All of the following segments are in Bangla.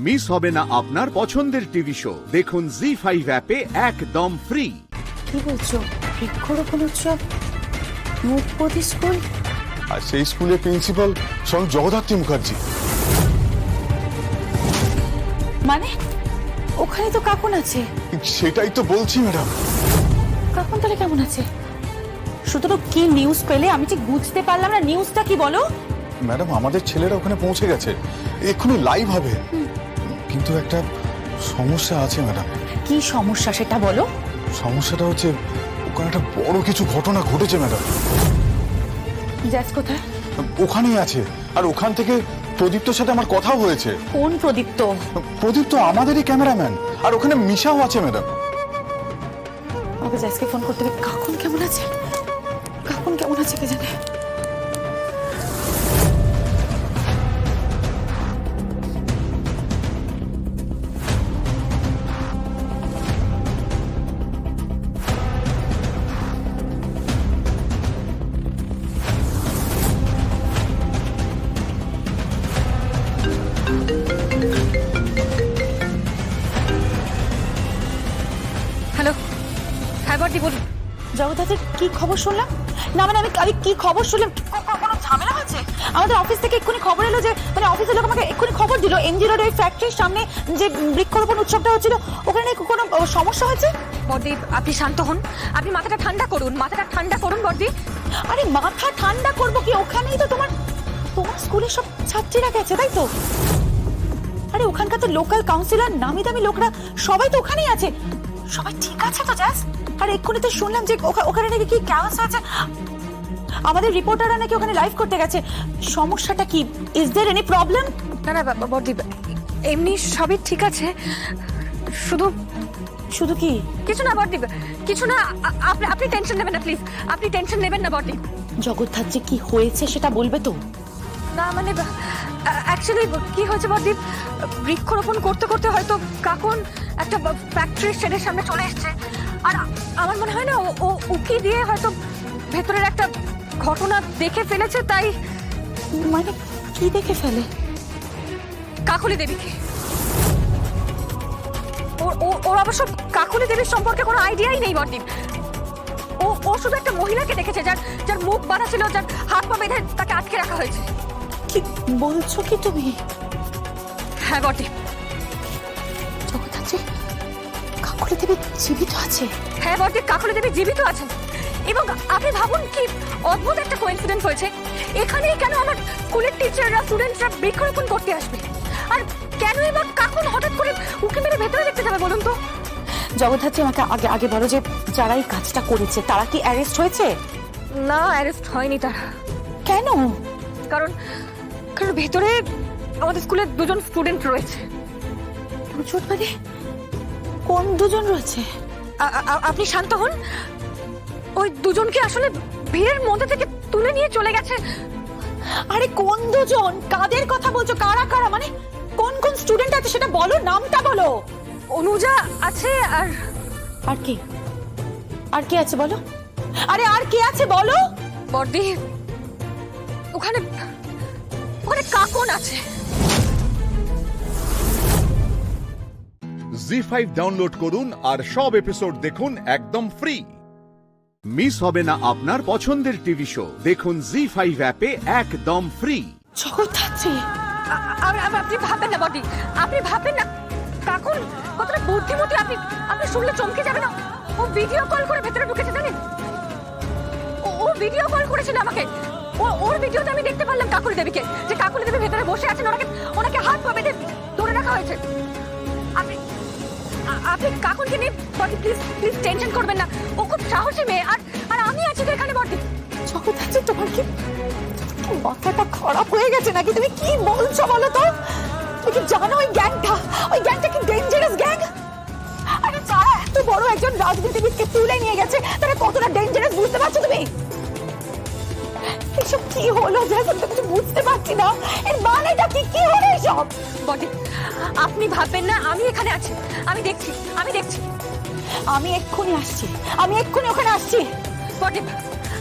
মিস হবে না আপনার পছন্দের টিভি শো। দেখুন জি5 অ্যাপে একদম ফ্রি। কি বলছো? বৃক্ষরোপণ উৎসব মুখপতি স্কুল? আর সেই স্কুলের প্রিন্সিপাল স্বয়ং জগদ্ধাত্রী মুখার্জি। মানে ওখানে তো কাকুন আছে। সেটাই তো বলছি ম্যাডাম। কাকুন তাহলে কেমন আছে? শুধু কি নিউজ পেলে? আমি ঠিক বুঝতে পারলাম না, নিউজটা কি বলো। ম্যাডাম আমাদের ছেলেরা ওখানে পৌঁছে গেছে, এক্ষুনি লাইভ হবে। কিন্তু একটা সমস্যা আছে ম্যাডাম। কি সমস্যা সেটা বলো। সমস্যাটা হচ্ছে ওখানে একটা বড় কিছু ঘটনা ঘটেছে ম্যাডাম। জ্যাস কোথায়? ওখানেই আছে, আর ওখান থেকে প্রদীপ্তর সাথে আমার কথাও হয়েছে। কোন প্রদীপ্ত? প্রদীপ্ত আমাদেরই ক্যামেরাম্যান, আর ওখানে মিশাও আছে ম্যাডাম। আমাকে জ্যাসকে ফোন করতে হবে। কাকুন কেমন আছে? কাকুন কেমন আছে কে জানে। হ্যালো, হ্যাঁ বড়দি বলুন। জগদ্ধাত্রীর কি খবর শুনলাম? না মানে আমি কি খবর শুনলাম? কোনো ঝামেলা হয়েছে? আমাদের অফিস থেকে এক্ষুনি খবর এলো যে মানে অফিসের লোক আমাকে এক্ষুনি খবর দিল এমজি রোড ওই ফ্যাক্টরির সামনে যে বৃক্ষরোপণ উৎসবটা হচ্ছিল ওখানে নাকি কোনো সমস্যা হয়েছে। বড়দি আপনি শান্ত হন, আপনি মাথাটা ঠান্ডা করুন, মাথাটা ঠান্ডা করুন বড়দি। আরে মাথা ঠান্ডা করবো কি? ওখানেই তো তোমার স্কুলের সব ছাত্রীরা গেছে, তাই তো? আরে ওখানকার তো লোকাল কাউন্সিলর, নামি দামি লোকরা সবাই তো ওখানেই আছে। সবাই ঠিক আছে তো জ্যাস? আর এক্ষুনি তো শুনলাম যে ওখানে নাকি কি ক্যাওস হয়েছে। আমাদের রিপোর্টাররা নাকি ওখানে লাইভ করতে গেছে। সমস্যাটা কি? Is there any problem? না না বড়দি, এমনি সবই ঠিক আছে, শুধু শুধু কি? কিছু না বড়দি, কিছু না। আপনি টেনশন নেবেন না প্লিজ, আপনি টেনশন নেবেন না বড়দি। জগদ্ধাত্রী কি হয়েছে সেটা বলবে তো? না মানে অ্যাকচুয়ালি কি হয়েছে বড়দি, বৃক্ষরোপণ করতে করতে হয়তো কাকুন একটা ফ্যাক্টরির শেডের সামনে চলে এসেছে, আর আমার মনে হয় না ও উকি দিয়ে হয়তো ভেতরের একটা ঘটনা দেখে ফেলেছে। তাই মানে কি দেখে ফেলে? কাকুলি দেবীকে। ওর অবশ্য কাকুলি দেবীর সম্পর্কে কোনো আইডিয়াই নেই বড়দি। ও শুধু একটা মহিলাকে দেখেছে যার মুখ বাঁধা ছিল, যার হাত পা বেঁধে তাকে আটকে রাখা হয়েছে। কি বলছো কি তুমি? হ্যাঁ বড়দি। জগদ্ধাত্রী কাকুলি দেবী জীবিত আছে? হ্যাঁ বড়দি, কাকুলি দেবী জীবিত আছেন। এবং আপনি ভাবুন কি অদ্ভুত একটা কোইন্সিডেন্স হয়েছে। এখানেই কেন আমার স্কুলের টিচাররা, স্টুডেন্টসরা বৃক্ষরোপণ করতে আসবে? আর কেন এবার কাকুন হঠাৎ করে উকি মেরে ভেতরে দেখতে যাবে বলুন তো? জগদ্ধাত্রী আমাকে আগে বলো যে যারা এই কাজটা করেছে তারা কি অ্যারেস্ট হয়েছে? না, অ্যারেস্ট হয়নি তারা। কেন? কারণ ভেতরে আমাদের স্কুলের দুজন স্টুডেন্ট রয়েছে। দুজন মানে কোন দুজন রয়েছে? আপনি শান্ত হন। ওই দুজনকে আসলে ভিড়ের মধ্যে থেকে তুলে নিয়ে চলে গেছে। আরে কোন দুজন? কাদের কথা বলছো? কারা কারা? মানে কোন কোন স্টুডেন্ট আছে সেটা বলো, নামটা বলো। অনুজা আছে, আর কি? আর কে আছে বলো? আরে আর কে আছে বলো? বড়দি ওখানে কাকুন আছে। জি5 ডাউনলোড করুন আর সব এপিসোড দেখুন একদম ফ্রি। মিস হবে না আপনার পছন্দের টিভি শো। দেখুন জি5 অ্যাপে একদম ফ্রি। জগদ্ধাত্রী আপনি ভাববেন না বড়দি, আপনি ভাববেন না। কাকুন কতটা বুদ্ধিমতী আপনি শুনলে চমকে যাবেন না। ও ভিডিও কল করে ভেতরে ঢুকেছে জানেন? ও ভিডিও কল করেছিল আমাকে। ওর ভিডিওতে আমি দেখতে পারলাম কাকুলি দেবীকে, যে কাকুলি দেবী ভেতরে বসে আছেন, ওনাকে হাত পা বেঁধে ধরে রাখা হয়েছে। আপনি কাকুনকে নিয়ে বড়দি প্লিজ টেনশন করবেন না। ও খুব সাহসী মেয়ে, আর আমি আছি তো এখানে বড়দি। জগদ্ধাত্রী তোমার কি মাথাটা খারাপ হয়ে গেছে নাকি? তুমি কি বলছো বলো তো? তুমি কি জানো ওই গ্যাংটা কি ডেঞ্জারাস গ্যাং? আরে যারা এত বড় একজন রাজনীতিবিদকে তুলে নিয়ে গেছে তারা কতটা ডেঞ্জারাস বুঝতে পারছো তুমি? এসব কি হলো যে আমি তো কিছু বুঝতে পারছি না। এর মানেটা কি হলো এসব? বড়দি আপনি ভাববেন না, আমি এখানে আছি, আমি দেখছি। আমি এক্ষুনি আসছি, আমি এক্ষুনি ওখানে আসছি। বড়দি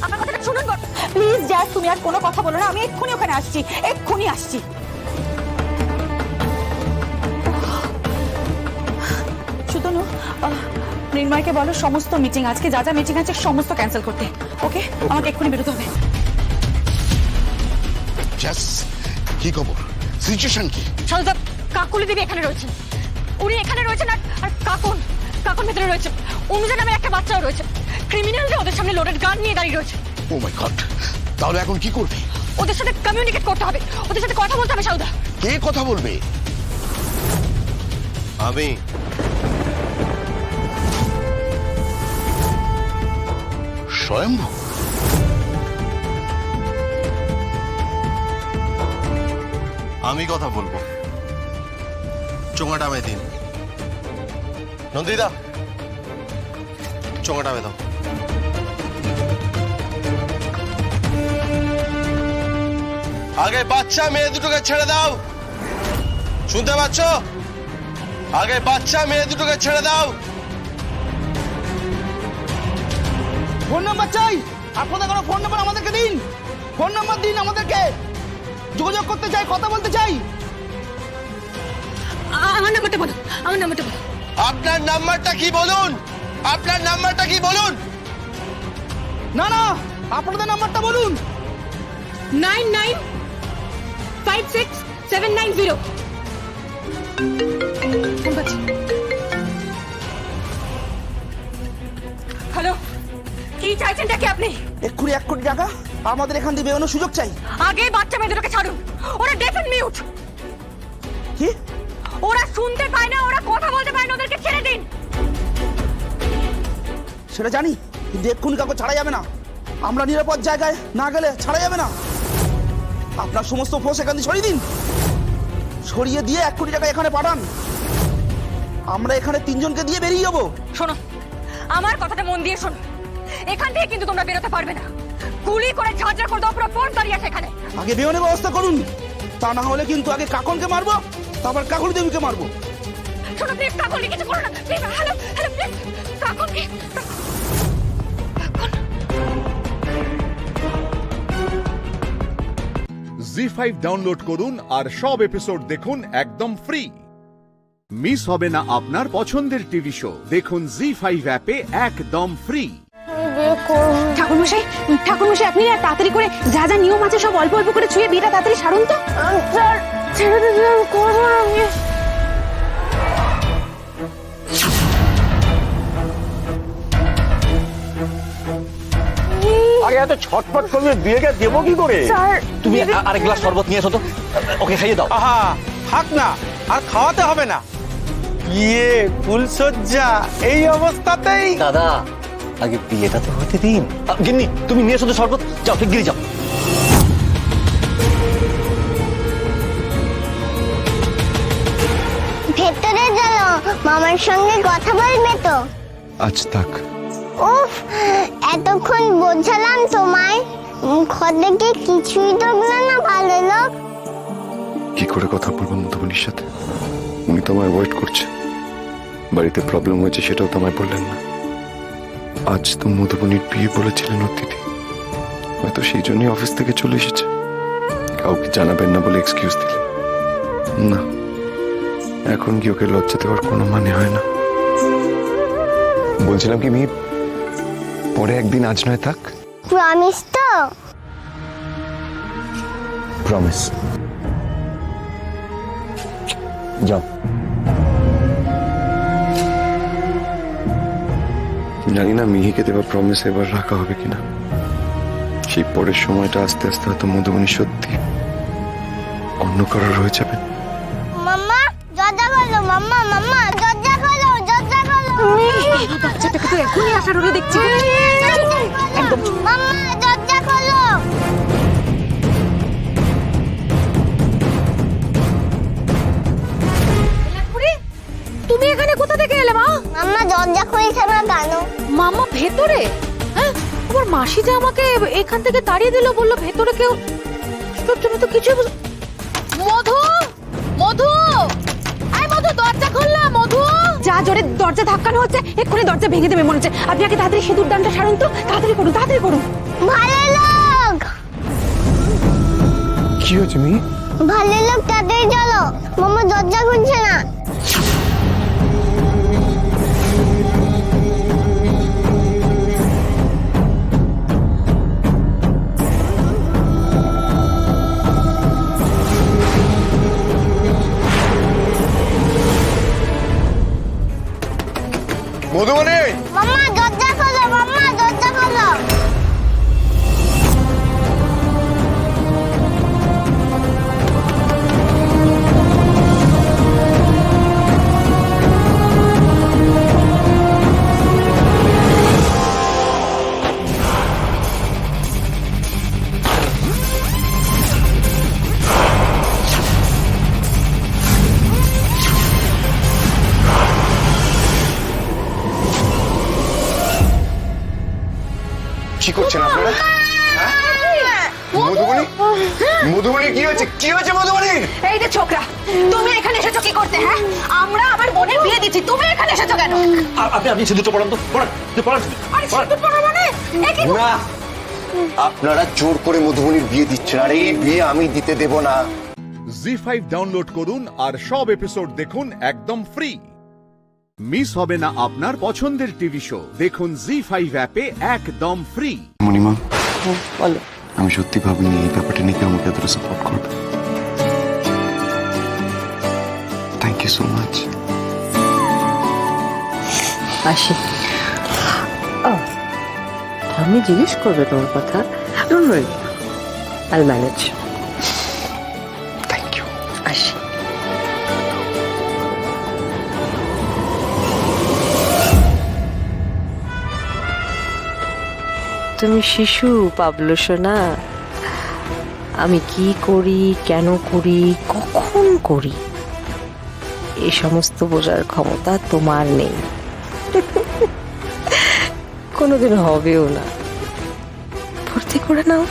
আমার কথাটা শুনুন বড়দি। প্লিজ জ্যাস তুমি আর কোনো কথা বলো না। আমি এক্ষুনি ওখানে আসছি, এক্ষুনি আসছি। নির্ময়কে বলো সমস্ত মিটিং আজকে যা যা মিটিং আছে সমস্ত ক্যান্সেল করতে। ওকে, আমাকে এক্ষুনি বেরোতে হবে। জাস কি খবর, সিচুয়েশন কি? সারদা, কাকুলি দেবী এখানে রয়েছেন, উনি এখানে রয়েছেন, আর কাকুন ভেতরে রয়েছে। অনুজা নামের একটা বাচ্চাও রয়েছে। ক্রিমিনালরা ওদের সামনে লোডেড গান নিয়ে দাঁড়িয়ে রয়েছে। ও মাই গড, তাহলে এখন কি করবি? ওদের সাথে কমিউনিকেট করতে হবে, ওদের সাথে কথা বলতে হবে। সারদা, কে কথা বলবে? আমি। স্বয়ম্ভু? আমি কথা বলবো, চোঙাটা আমায় দিন। নন্দিতা, চোঙাটা আমায় দাও। আগে বাচ্চা মেয়ে দুটোকে ছেড়ে দাও, শুনতে পাচ্ছ? আগে বাচ্চা মেয়ে দুটোকে ছেড়ে দাও। ফোন নাম্বার চাই, আপনাদের কোনো ফোন নাম্বার আমাদেরকে দিন। ফোন নাম্বার দিন আমাদেরকে, যোগাযোগ করতে চাই, কথা বলতে চাই। আমার নাম্বারটা বলো, আমার নাম্বারটা বলো। আপনার নাম্বারটা কি বলুন, আপনার নাম্বারটা কি বলুন। না না, আপনাদের নাম্বারটা বলুন। 99567970। হ্যালো, কি চাইছেন নাকি আপনি? এক্ষুনি 1 কোটি টাকা আমাদের এখান থেকে বেরোনোর সুযোগ চাই। আগে বাচ্চা মেয়েদেরকে ছাড়ুন, ওরা ডেফ এন্ড মিউট। কি? ওরা শুনতে পায় না, ওরা কথা বলতে পায় না, ওদেরকে ছেড়ে দিন। সেটা জানি, কিন্তু এক্ষুনি কাউকে ছাড়া যাবে না। আমরা নিরাপদ জায়গায় না গেলে ছাড়া যাবে না। আপনার সমস্ত ফোর্স এখান থেকে সরিয়ে দিন, সরিয়ে দিয়ে 1 কোটি টাকা এখানে পাঠান। আমরা এখানে 3 জনকে দিয়ে বেরিয়ে যাবো। শোনো, আমার কথাটা মন দিয়ে শোনো, এখান থেকে কিন্তু তোমরা বেরোতে পারবে না। গুলি করে ঝাঁঝরা করে দাও, পুরো ফোন দাঁড়িয়ে আছে এখানে। আগে বেরোনোর ব্যবস্থা করুন, তা না হলে কিন্তু আগে কাকনকে মারবো, তারপর কাকুলি দেবীকে মারবো। শোনো প্লিজ, কাকুলি কিছু করো না please. Hello hello please, Kakuli. ZEE5 download করুন আর সব এপিসোড দেখুন একদম ফ্রি। মিস হবে না আপনার পছন্দের টিভি শো, দেখুন জি5 অ্যাপে একদম ফ্রি। ঠাকুরমশাই, আপনি আর তাড়াতাড়ি করে যা যা নিয়ম আছে সব অল্প অল্প করে ছুঁয়ে বিয়েটা তাড়াতাড়ি সারুন তো। স্যার, ছেড়ে দিন, আমি করবো না। আগে এত ছটফট করবে বিয়েকে দেবো কি করে? স্যার, তুমি আরেক গ্লাস শরবত নিয়ে এসো তো, ওকে খাইয়ে দাও। আহা, থাক না, আর খাওয়াতে হবে না। ইয়ে ফুলসজ্জা এই অবস্থাতেই। দাদা, আগে বিয়েটা তো হতে দিন। গিন্নি, তুমি নিয়ে এসো তো শরবত, যাও শিগগিরি যাও। ভেতরে চলো, মামার সঙ্গে কথা বলবে তো। আজ থাক। উফ, এতক্ষণ বোঝালাম তোমায়, মুখ দেখে কিছুই ঢুকলো না। ভালো লোক। কি করে কথা বলবো মধুবনীর সাথে? উনি তো আমায় অ্যাভয়েড করছে। বাড়িতে প্রবলেম হয়েছে সেটাও তো আমায় বললেন না। আজ তো মধুবনীর বিয়ে বলেছিলেন ওর দিদি, হয়তো সেই জন্যই অফিস থেকে চলে এসেছে। কাউকে জানাবেন না বলে এক্সকিউজ দিলেন। না, এখন কি ওকে লজ্জা দেওয়ার কোনো মানে হয় না। বলছিলাম কি মেয়ে, পরে একদিন আজ নয় থাক। প্রমিস তো? প্রমিস। যাও। জানি না মিহিকে দেওয়া প্রমিস এবার রাখা হবে কিনা। সেই পরের সময়টা আস্তে আস্তে হয়তো মধুবনী সত্যি অন্য কারোর হয়ে যাবে। মাম্মা দরজা খোলো, মাম্মা মাম্মা দরজা খোলো, দরজা খোলো। বাচ্চাটাকে তো এখনই আসার হলে দেখছি। একদম মাম্মা দরজা খোলো। তুমি এখানে কোথা থেকে এলে মা? মাম্মা দরজা খুলছে না কেন? মামা ভেতরে? হ্যাঁ, আমার মাসি যে আমাকে এখান থেকে তাড়িয়ে দিল, বললো ভেতরে কেউ। তুমি তো কিছু মধু, মধু, আই মধু, দরজা খুললা মধু। যা জোরে দরজা ধাক্কানো হচ্ছে, এক্ষুনি দরজা ভেঙে দেবে মনে হচ্ছে। আপনি আগে তাড়াতাড়ি সিঁদুর দানটা সারুন তো, তাড়াতাড়ি করুন, তাড়াতাড়ি করুন। ভালো লোক। কি হয়েছে মিহি? ভালো লোক, তাড়াতাড়ি চলো, মাম্মা দরজা খুলছে না। মধুবনী মাম্মা দরজা খোলো, মাম্মা দরজা খোলো। কি করছেন আপনারা? মধুবনী মধুবনী কি হয়েছে? কি হয়েছে মধুবনী? এই যে ছোকরা, তুমি এখানে এসেছো কি করতে? হ্যাঁ, আমরা আমার বোনের বিয়ে দিচ্ছি, তুমি এখানে এসেছো কেন? আপনি সিঁদুরটা পড়ান তো, পড়ান। আরে সিঁদুর পরা মানে এ কি? না, আপনারা জোর করে মধুবনীর বিয়ে দিচ্ছেন, আর এই বিয়ে আমি দিতে দেব না। জি5 ডাউনলোড করুন আর সব এপিসোড দেখুন একদম ফ্রি। মিস হবে না আপনার পছন্দের টিভি শো, দেখুন জি5 অ্যাপে একদম ফ্রি। মণিমা, বলো। আমি সত্যি ভাবিনি এই ব্যাপারটা নিয়ে কেউ আমাকে এতটা সাপোর্ট করবে। Thank you so much. আসি। আমি জিজ্ঞেস করবে তোমার কথা? Don't worry, I manage. Thank you. আসি। তুমি শিশু পাবলো সোনা। আমি কি করি, কেন করি, কখন করি, এই সমস্ত বোঝার ক্ষমতা তোমার নেই, কোনোদিন হবেও না। ভর্তি করে নাও।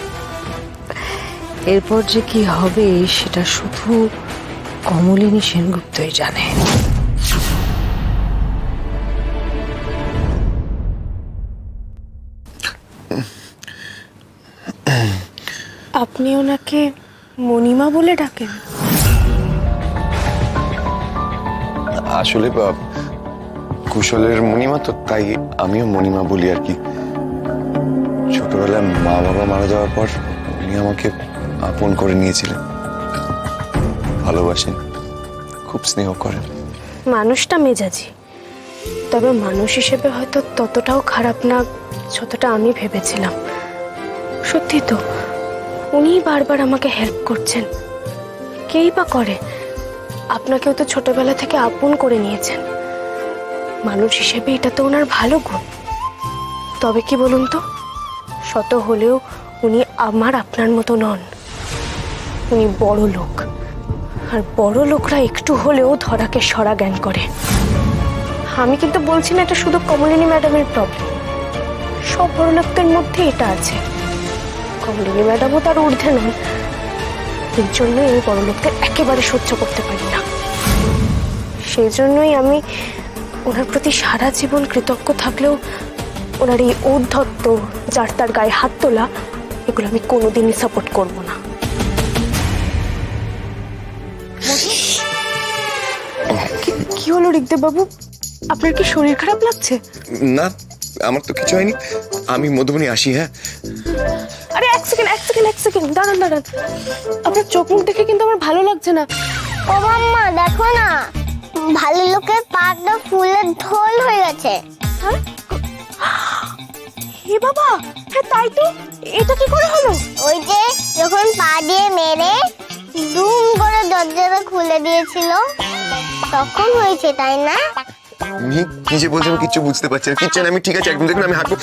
এরপর যে কি হবে সেটা শুধু কমলিনী সেনগুপ্তই জানে। আপনি ওনাকে মণিমা বলে ডাকেন? আসলে কুশলের মণিমা তো, তাই আমিও মণিমা বলি আর কি। ছোটবেলায় মা বাবা মারা যাওয়ার পর উনি আমাকে আপন করে নিয়েছিলেন, ভালোবাসেন, খুব স্নেহ করেন। মানুষটা মেজাজি, তবে মানুষ হিসেবে হয়তো ততটাও খারাপ না যতটা আমি ভেবেছিলাম। সত্যি তো, উনি বারবার আমাকে হেল্প করছেন। কেই বা করে, আপনাকেও তো ছোটবেলা থেকে আপন করে নিয়েছেন। মানুষ হিসেবে এটা তো ওনার ভালো গুণ। তবে কি বলুন তো, শত হলেও উনি আমার আপনার মতো নন। উনি বড় লোক, আর বড় লোকরা একটু হলেও ধরাকে সরা জ্ঞান করে। আমি কিন্তু বলছি না এটা শুধু কমলিনী ম্যাডামের প্রবলেম, সব বড় লোকদের মধ্যে এটা আছে। কমলিনী ম্যাডামও তার ঊর্ধ্বে নন। এই জন্যই আমি বড় লোকদের একেবারে সহ্য করতে পারি না। সেই জন্যই আমি ওনার প্রতি সারা জীবন কৃতজ্ঞ থাকলেও ওনার এই ঔদ্ধত্য, যার তার গায়ে হাত তোলা, এগুলো আমি কোনোদিনই সাপোর্ট করব না। কি হলো ঋগদেব বাবু, আপনার কি শরীর খারাপ লাগছে? না, আমার তো কিছু হয়নি। আমি মধুবনী আসি। হ্যাঁ, আরে এক সেকেন্ড, দাঁড়ান। আপনার চোখ মুখ দেখে কিন্তু আমার ভালো লাগছে না। ও মাম্মা দেখো না, ভালো লোকের পাটা ফুলের ঢোল হয়ে গেছে। হে বাবা, হ্যাঁ তাই তো। এটা কি করে হলো? ওই যে যখন পা দিয়ে মেরে দুম করে দরজাটা খুলে দিয়েছিল, তখন হয়েছে, তাই না? কি যে বলছে আমি কিচ্ছু বুঝতে পারছি না। কিচ্ছু না, আমি ঠিক আছে, একদম দেখুন আমি হাঁটবো।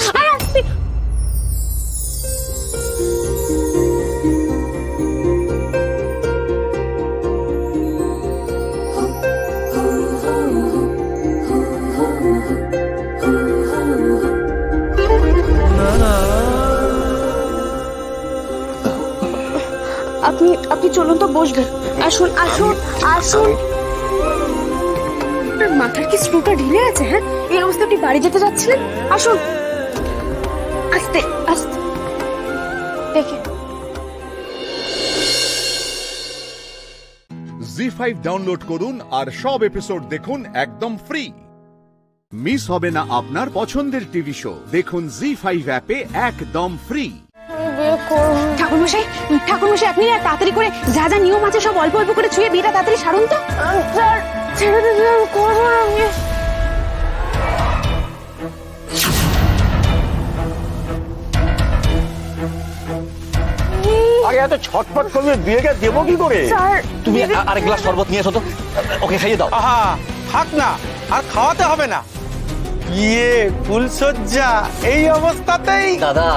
আপনি চলুন তো, বসবেন। আসুন। মাথার কি স্ক্রুটা ঢিলে আছে? হ্যাঁ, এই অবস্থা আপনি বাড়ি যেতে যাচ্ছিলেন? আসুন, আস্তে দেখে। জি5 ডাউনলোড করুন আর সব এপিসোড দেখুন একদম ফ্রি। মিস হবে না আপনার পছন্দের টিভি শো, দেখুন জি5 অ্যাপে একদম ফ্রি। ঠাকুরমশাই, আপনি আর তাড়াতাড়ি করে যা যা নিয়ম আছে সব অল্প অল্প করে ছুঁয়ে বিয়েটা তাড়াতাড়ি সারুন তো। স্যার, ছেড়ে দিন, করবো আমি। আরে এত ছটফট করবে বিয়েকে দেবো কি করে? তুমি আরেক গ্লাস শরবত নিয়ে এসো তো, ওকে খাইয়ে দাও। আহা থাক না, আর খাওয়াতে হবে না। বিয়ে ফুলসজ্জা এই অবস্থাতেই। দাদা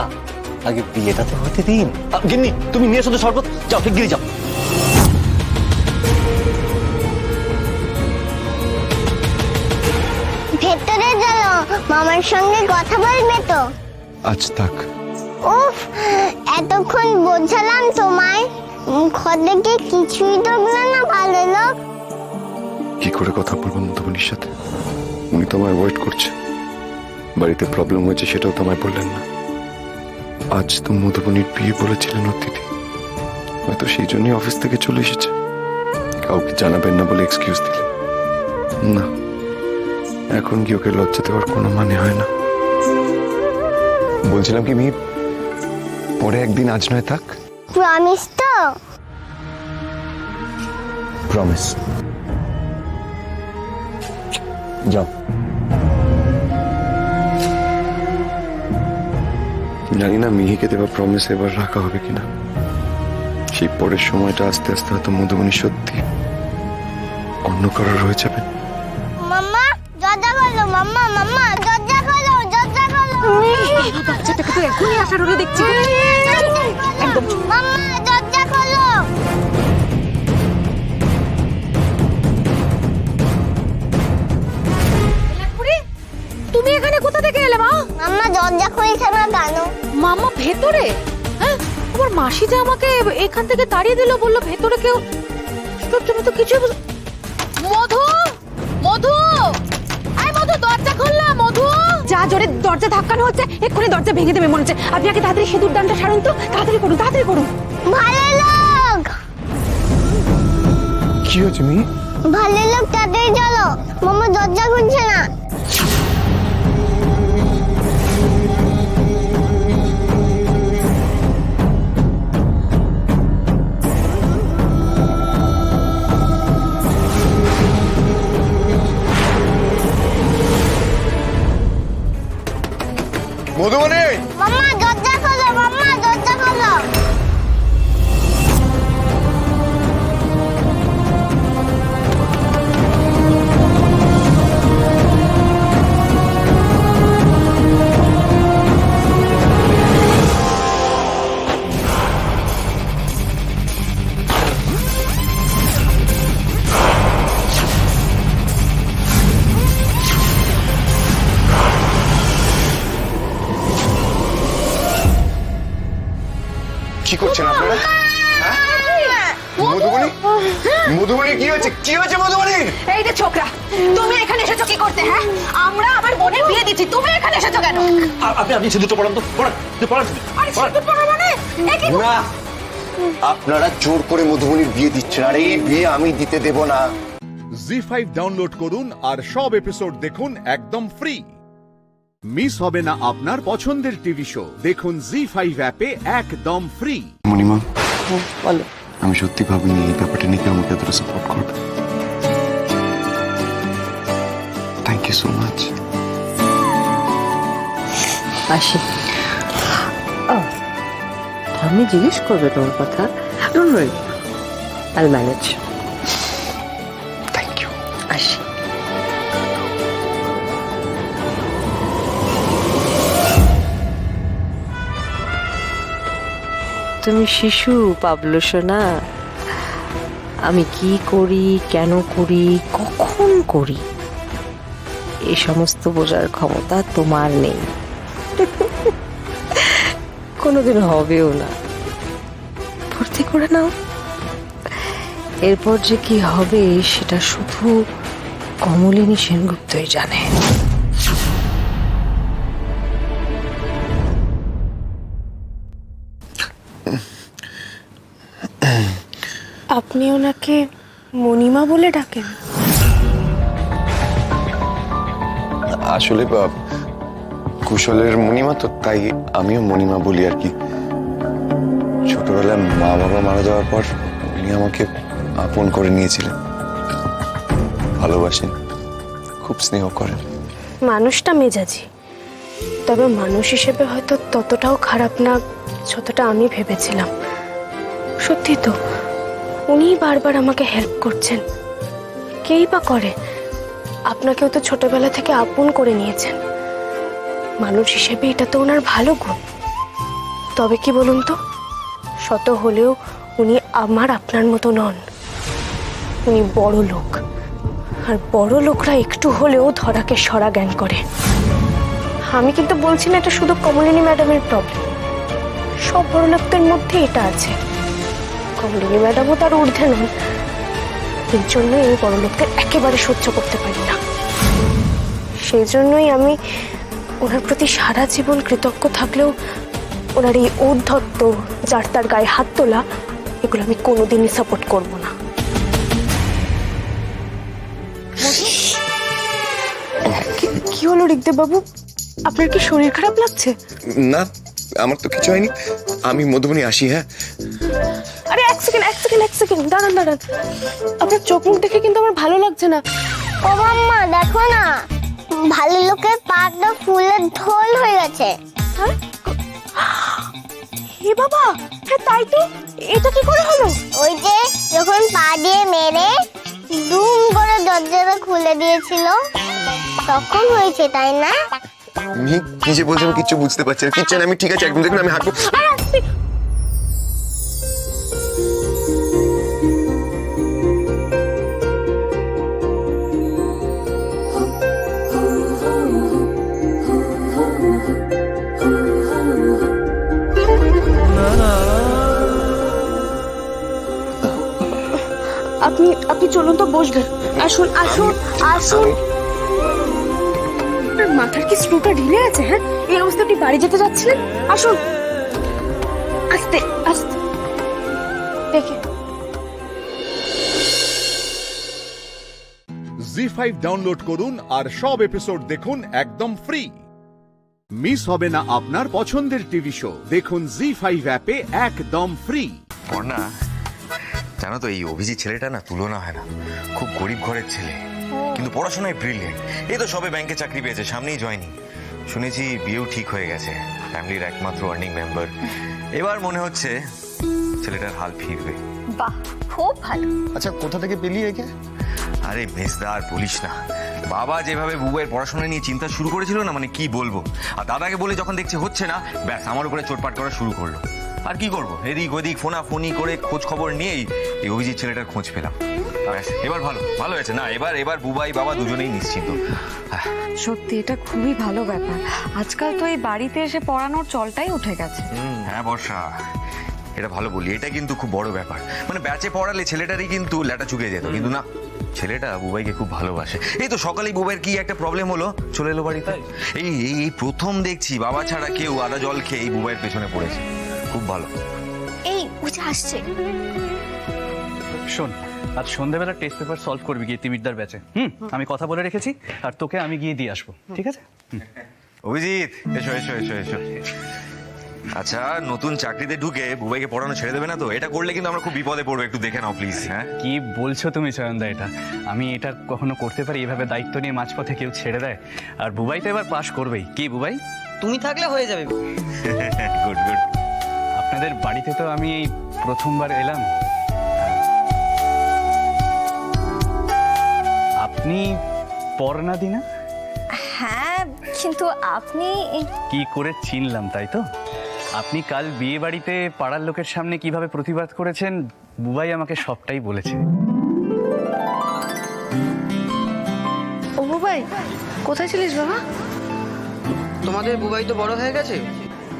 আগে বিয়েটা তো হতে দিন। গিন্নি তুমি নিয়ে এসো তো শরবত, যাও শিগগিরি যাও। ভেতরে চলো, মামার সঙ্গে কথা বলবে তো? আজ থাক। উফ, এতক্ষণ বোঝালাম তোমায়, ঘর থেকে কিছুই দেখলে না ভালো লোক। কি করে কথা বলবো মধুবনির সাথে? উনি তো আমায় অ্যাভয়েড করছে। বাড়িতে প্রবলেম হয়েছে সেটাও তো আমায় বললেন না। আজ তো মধুবনির বিয়ে বলেছিলেন ওর দিদি, হয়তো সেই জন্যই অফিস থেকে চলে এসেছে। কাউকে জানাবেন না বলে এক্সকিউজ দিলেন। না, এখন কি ওকে লজ্জা দেওয়ার কোনো মানে হয় না। বলছিলাম কি মিহি, পরে একদিন, আজ নয় থাক। প্রমিস তো? প্রমিস। যাও। জানি না মিহিকে দেওয়া প্রমিস এবার রাখা হবে কিনা। সেই পরের সময়টা আস্তে আস্তে হয়তো মধুবনী সত্যি অন্য কারোর হয়ে যাবে। মাম্মা দরজা খোলো, মাম্মা মাম্মা দরজা খোলো, দরজা খোলো। বাচ্চাটাকে তো এখনই আসার হলে দেখছি। একদম মাম্মা দরজা খোলো। তুমি এখানে কোথা থেকে এলে মা? মাম্মা দরজা খুলছে না কেন? মামা ভেতরে? হ্যাঁ, আমার মাসি যে আমাকে এখান থেকে তাড়িয়ে দিল, বললো ভেতরে কেউ। তুমি তো কিছু মধু, মধু, আয় মধু, দরজা খোল না মধু। যা জোরে দরজা ধাক্কানো হচ্ছে, এক্ষুনি দরজা ভেঙে দেবে মনে হচ্ছে। আপনি আগে তাড়াতাড়ি সিঁদুর দানটা সারুন তো, তাড়াতাড়ি করুন, তাড়াতাড়ি করুন। ভালো লোক, কি হয়েছে মিহি? ভালো লোক, তাড়াতাড়ি চলো। মাম্মা দরজা খুলছে না। মধুবনী, মাম্মা দরজা খোলো, মাম্মা দরজা খোলো। কি করছেন আপনারা? মধুবনী, মধুবনী কি হয়েছে? কি হয়েছে মধুবনী? এই যে ছোকরা, তুমি এখানে এসেছো কি করতে? হ্যাঁ, আমরা আমার বোনের বিয়ে দিচ্ছি, তুমি এখানে এসেছো কেন? আপনি সিঁদুরটা পড়ান তো, পড়ান। আরে সিঁদুর পরা মানে? এ কি? না, আপনারা জোর করে মধুবনীর বিয়ে দিচ্ছেন, আর এই বিয়ে আমি দিতে দেব না। জি5 ডাউনলোড করুন আর সব এপিসোড দেখুন একদম ফ্রি। মিস হবে না আপনার পছন্দের টিভি শো। দেখুন জি5 অ্যাপে একদম ফ্রি। মণিমা, বলো। আমি সত্যি ভাবিনি এই ব্যাপারটা নিয়ে আমাকে এতটা সাপোর্ট করবে। Thank you so much. আসি। আমি জিজ্ঞেস করবে তোমার কথা? Don't worry, I will manage. Thank you. আসি। তুমি শিশু পাবলো সোনা। আমি কি করি, কেন করি, কখন করি, এই সমস্ত বোঝার ক্ষমতা তোমার নেই, কোনোদিন হবেও না। ভর্তি করে নাও। এরপর যে কি হবে সেটা শুধু কমলিনী সেনগুপ্তই জানে। আপনি ওনাকে মণিমা বলে ডাকেন? আসলে কুশলের মণিমা তো, তাই আমিও মণিমা বলি আর কি। ছোটবেলায় মা বাবা মারা যাওয়ার পর উনি আমাকে আপন করে নিয়েছিলেন, ভালোবাসেন, খুব স্নেহ করেন। মানুষটা মেজাজি, তবে মানুষ হিসেবে হয়তো ততটাও খারাপ না যতটা আমি ভেবেছিলাম। সত্যি তো উনিই বারবার আমাকে হেল্প করছেন। কেই বা করে, আপনাকেও তো ছোটবেলা থেকে আপন করে নিয়েছেন। মানুষ হিসেবে এটা তো ওনার ভালো গুণ। তবে কি বলুন তো, শত হলেও উনি আমার আপনার মতো নন। উনি বড় লোক, আর বড় লোকরা একটু হলেও ধরাকে সরা জ্ঞান করে। আমি কিন্তু বলছি না এটা শুধু কমলিনী ম্যাডামের প্রবলেম, সব বড় লোকদের মধ্যে এটা আছে। কমলিনী ম্যাডামও তার ঊর্ধ্বে নন, এর জন্য এই বড় লোকদের একেবারে সহ্য করতে পারি না। সেই জন্যই আমি ওনার প্রতি সারা জীবন কৃতজ্ঞ থাকলেও ওনার এই ঔদ্ধত্য, যার তার গায়ে হাত তোলা, এগুলো আমি কোনোদিনই সাপোর্ট করব না। কি হলো ঋগদেব বাবু, আপনার কি শরীর খারাপ লাগছে? না, আমার তো কিছু হয়নি। আমি মধুবনী আসি। হ্যাঁ, আরে এক সেকেন্ড দাঁড়ান। আপনার চোখ মুখ দেখে কিন্তু আমার ভালো লাগছে না। ও মাম্মা দেখো না, ভালো লোকের পাটা ফুলের ঢোল হয়ে গেছে। হে বাবা, হ্যাঁ তাই তো। এটা কি করে হলো? ওই যে যখন পা দিয়ে মেরে দুম করে দরজাটা খুলে দিয়েছিল তখন হয়েছে, তাই না? নিজে বলতে আমি কিচ্ছু বুঝতে পারছি না। কিচ্ছু না, আমি ঠিক আছে একদম। দেখুন আমি হাঁটবো। আপনি চলুন তো, বসবেন। আসুন। আপনার মাথার কি স্ক্রুটা ঢিলে আছে? হ্যাঁ, এই অবস্থা আপনি বাড়ি যেতে যাচ্ছিলেন? আসুন, আস্তে দেখে। জি5 ডাউনলোড করুন আর সব এপিসোড দেখুন একদম ফ্রি। মিস হবে না আপনার পছন্দের টিভি শো। দেখুন জি5 অ্যাপে একদম ফ্রি। পর্ণা, জানো তো এই অভিজিৎ ছেলেটা না তুলনা হয় না। খুব গরিব ঘরের ছেলে, কিন্তু পড়াশোনায় ব্রিলিয়েন্ট। এই তো সবে ব্যাংকে চাকরি পেয়েছে, সামনেই জয়েনিং। শুনেছি বিয়েও ঠিক হয়ে গেছে, ফ্যামিলির একমাত্র আর্নিং মেম্বার। এবার মনে হচ্ছে ছেলেটার হাল ফিরবে। বাহ, খুব ভালো। আচ্ছা, কোথা থেকে পেলি একে? আরে মেজদার বলিস না, বাবা যেভাবে বুবুয়ের পড়াশোনা নিয়ে চিন্তা শুরু করেছিল না, মানে কি বলবো। আর দাদাকে বলে যখন দেখছে হচ্ছে না, ব্যাস আমার উপরে চোটপাট করা শুরু করলো। আর কি করবো, এদিক ওদিক ফোনাফোনি করে খোঁজ খবর নিয়েই এই অভিজিৎ ছেলেটার খোঁজ পেলাম। এবার ভালো হয়েছে না, এবার বুবাই বাবা দুজনেই নিশ্চিন্ত। সত্যি এটা খুবই ভালো ব্যাপার। আজকাল তো এই বাড়িতে এসে পড়ানোর চলটাই উঠে গেছে। হ্যাঁ বর্ষা, এটা ভালো বলি। এটা কিন্তু খুব বড় ব্যাপার। মানে ব্যাচে পড়ালে ছেলেটারই কিন্তু ল্যাটা চুকে যেত, কিন্তু না, ছেলেটা বুবাইকে খুব ভালোবাসে। এই তো সকালেই বুবাইয়ের কি একটা প্রবলেম হলো, চলে এলো বাড়িতে। এই প্রথম দেখছি বাবা ছাড়া কেউ আদা জল খেয়ে এই বুবাইয়ের পেছনে পড়েছে। খুব ভালো। এই বুঝে আসছে। শোন, আজ সন্ধ্যাবেলা টেস্ট পেপার সলভ করবি গিয়ে তিমিরদার ব্যাচে। আমি কথা বলে রেখেছি, আর তোকে আমি গিয়ে দিয়ে আসবো, ঠিক আছে? অভিজিৎ, এসো। আচ্ছা, নতুন চাকরিতে ঢুকে বুবাইকে পড়ানো ছেড়ে দেবে না তো? এটা করলে কিন্তু আমরা খুব বিপদে পড়বো, একটু দেখে নাও প্লিজ। হ্যাঁ, কি বলছো তুমি সয়নদা? আমি এটা কখনো করতে পারি? এভাবে দায়িত্ব নিয়ে মাঝপথে কেউ ছেড়ে দেয়? আর বুবাই তো এবার পাশ করবেই। কি বুবাই, তুমি থাকলে হয়ে যাবে। গুড। আপনাদের বাড়িতে তো আমি এই প্রথমবার এলাম। আপনি পর্ণা দি না? হ্যাঁ, কিন্তু আপনি কি করে চিনলাম তাই তো? আপনি কাল বিয়ে বাড়িতে পাড়ার লোকের সামনে কিভাবে প্রতিবাদ করেছেন, বুবাই আমাকে সবটাই বলেছে। ও বুবাই, কোথায় ছিলিস বাবা? তোমাদের বুবাই তো বড় হয়ে গেছে,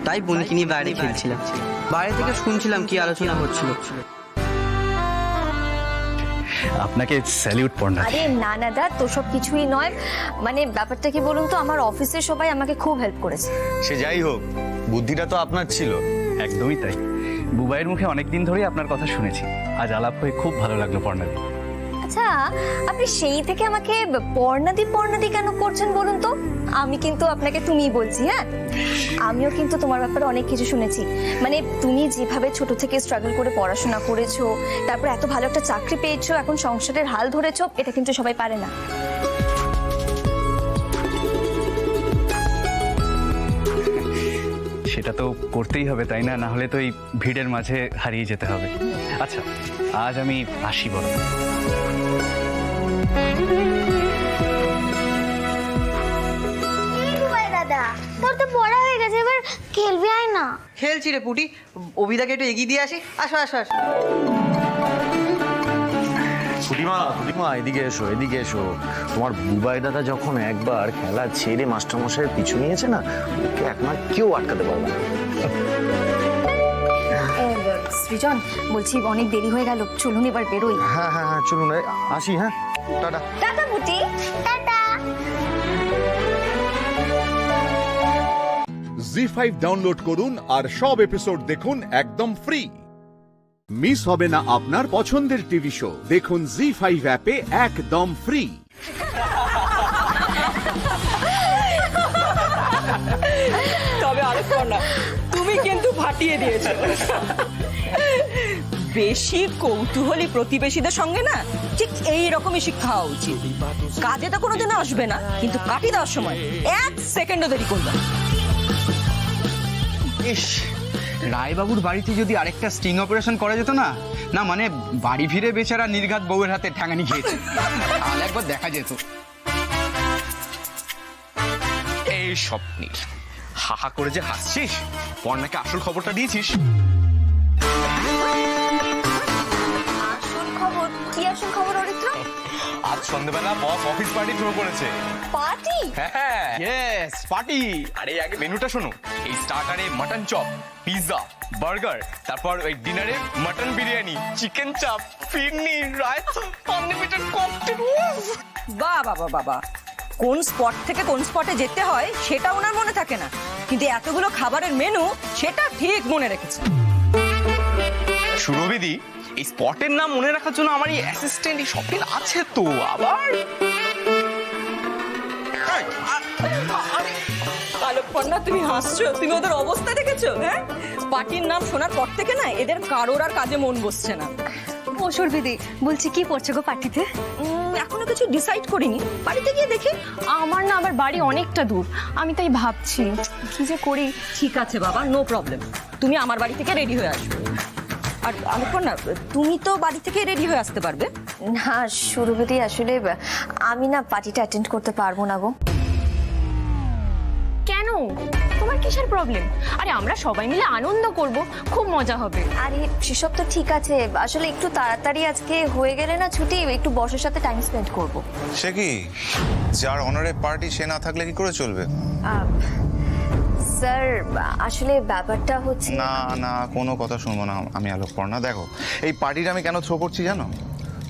তাই বোনকে নিয়ে বাইরে খেলছিলাম। বাইরে থেকে শুনছিলাম কি আলোচনা হচ্ছিল। আপনাকে স্যালিউট পর্ণা। আরে না দা, তো সব কিছুই নয়। মানে ব্যাপারটা কি বলুন তো, আমার অফিসের সবাই আমাকে খুব হেল্প করেছে। সে যাই হোক, বুদ্ধিটা তো আপনার ছিল। একদমই তাই। বুবাইয়ের মুখে অনেকদিন ধরেই আপনার কথা শুনেছি, আজ আলাপ হয়ে খুব ভালো লাগলো পর্ণাদি। আচ্ছা, আপনি সেই থেকে আমাকে পর্ণাদি কেন করছেন বলুন তো? আমি কিন্তু আপনাকে তুমিই বলছি। হ্যাঁ, আমিও কিন্তু তোমার ব্যাপারে অনেক কিছু শুনেছি। মানে তুমি যেভাবে ছোট থেকে স্ট্রাগল করে পড়াশোনা করেছো, তারপর এত ভালো একটা চাকরি পেয়েছো, এখন সংসারের হাল ধরেছো, এটা কিন্তু সবাই পারে না। সে সেটা তো করতেই হবে, তাই না? না হলে তো এই ভিড়ের মাঝে হারিয়ে যেতে হবে। আচ্ছা, আজ আমি আসি বরং। দাদা তোর তো পড়া হয়ে গেছে, এবার খেলবি আয় না। খেলছি রে পুটি, অভিদাকে একটু এগিয়ে দিয়ে আসি। আসো আসো আসো। ফুটিমা এদিকে এসো, এদিকে এসো। তোমার বুবাই দাদা যখন একবার খেলা ছেড়ে মাস্টারমশাইয়ের পিছু নিয়েছে না, ওকে একবার কেউ আটকাতে পারবে না। সৃজন, বলছি অনেক দেরি হয়ে গেল, চলুন এবার বেরোই। হ্যাঁ হ্যাঁ হ্যাঁ, চলুন আসি। হ্যাঁ, টাটা। টাটা বুটি। টাটা। জি5 ডাউনলোড করুন আর সব এপিসোড দেখুন একদম ফ্রি। মিস হবে না আপনার পছন্দের টিভি শো, দেখুন জি5 অ্যাপে একদম ফ্রি। তবে আরেকটা, তুমি কিন্তু ফাটিয়ে দিয়েছো। বেশি কৌতূহলী প্রতিবেশীদের সঙ্গে না ঠিক এই রকমই শিক্ষা হওয়া উচিত। কাজে তো কোনোদিনও আসবে না, কিন্তু কাটি দেওয়ার সময় 1 সেকেন্ডও দেরি করবে না। ইস, রায়বাবুর বাড়িতে যদি আরেকটা স্টিং অপারেশন করা যেত না, না মানে বাড়ি ফিরে বেচারা নির্ঘাত বউয়ের হাতে ঠ্যাঙানি খেয়েছে, তাহলে একবার দেখা যেত। এই স্বপ্নীল, হাহা করে যে হাসছিস, পর্ণাকে আসল খবরটা দিয়েছিস? আসল খবর কি? আসল খবর অরিত্র? আজ সন্ধ্যাবেলা বস অফিস পার্টি থ্রো করেছে। পার্টি? হ্যাঁ, ইয়েস, পার্টি। আরে আগে মেনুটা শোনো। এই স্টার্টারে মাটন চপ, পিৎজা, বার্গার, তারপর ওই ডিনারে মাটন বিরিয়ানি, চিকেন চাপ, ফিরনি, রায়তা, আনলিমিটেড ককটেল। বাবা বাবা, কোন স্পট থেকে কোন স্পটে যেতে হয় সেটা ওনার মনে থাকে না, কিন্তু এতগুলো খাবারের মেনু সেটা ঠিক মনে রেখেছে। সুরভিদি, এই স্পটের নাম মনে রাখার জন্য আমার এই অ্যাসিস্ট্যান্ট স্বপ্নিল আছে তো। আবার আলোকপর্ণা, তুমি হাসছো? তুমি ওদের অবস্থা দেখেছো? হ্যাঁ, পার্টির নাম শোনার পর থেকে না এদের কারোর আর কাজে মন বসছে না। অসুর দিদি, বলছি কি পড়ছে গো পার্টিতে? এখনো কিছু ডিসাইড করিনি, বাড়িতে গিয়ে দেখি। আমার না আবার বাড়ি অনেকটা দূর, আমি তাই ভাবছি কি যে করি। ঠিক আছে বাবা, নো প্রবলেম, তুমি আমার বাড়ি থেকে রেডি হয়ে আসবে। আর আলোকপর্ণা, তুমি তো বাড়ি থেকে রেডি হয়ে আসতে পারবে। না সুরভি, আসলে আমি না পার্টিটা অ্যাটেন্ড করতে পারবো না গো। কেন? তোমার কিসের প্রবলেম? আরে আমরা সবাই মিলে আনন্দ করব, খুব মজা হবে। আরে সেসব তো ঠিক আছে, আসলে একটু তাড়াতাড়ি আজকে হয়ে গেলে না ছুটি, একটু বসের সাথে টাইম স্পেন্ড করব। সে কি, যার অনারে পার্টি সে না থাকলে কি করে চলবে? স্যার আসলে ব্যাপারটা হচ্ছে না না, কোনো কথা শুনবো না আমি আলোকপর্ণা। দেখো, এই পার্টিটা আমি কেন থ্রো করছি জানো?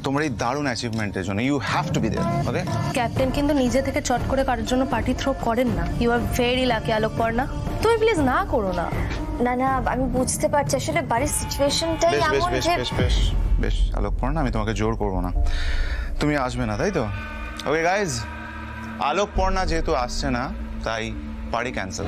তোমার এই দারুণ অ্যাচিভমেন্টের জন্য। You have to be there, okay? Captain কিন্তু নিজে থেকে চট করে কারোর জন্য পার্টি থ্রো করেন না। You are very lucky Alokparna, তুমি প্লিজ না করো না। না না, আমি বুঝতে পারছি, আসলে বাড়ির সিচুয়েশনটাই বেশ বেশ এমন বেশ যে বেশ বেশ বেশ আলোকপর্ণা, আমি তোমাকে জোর করবো না। তুমি আসবে না, তাই তো? ওকে গাইজ, আলোকপর্ণা যেহেতু আসছে না, তাই পার্টি ক্যান্সেল।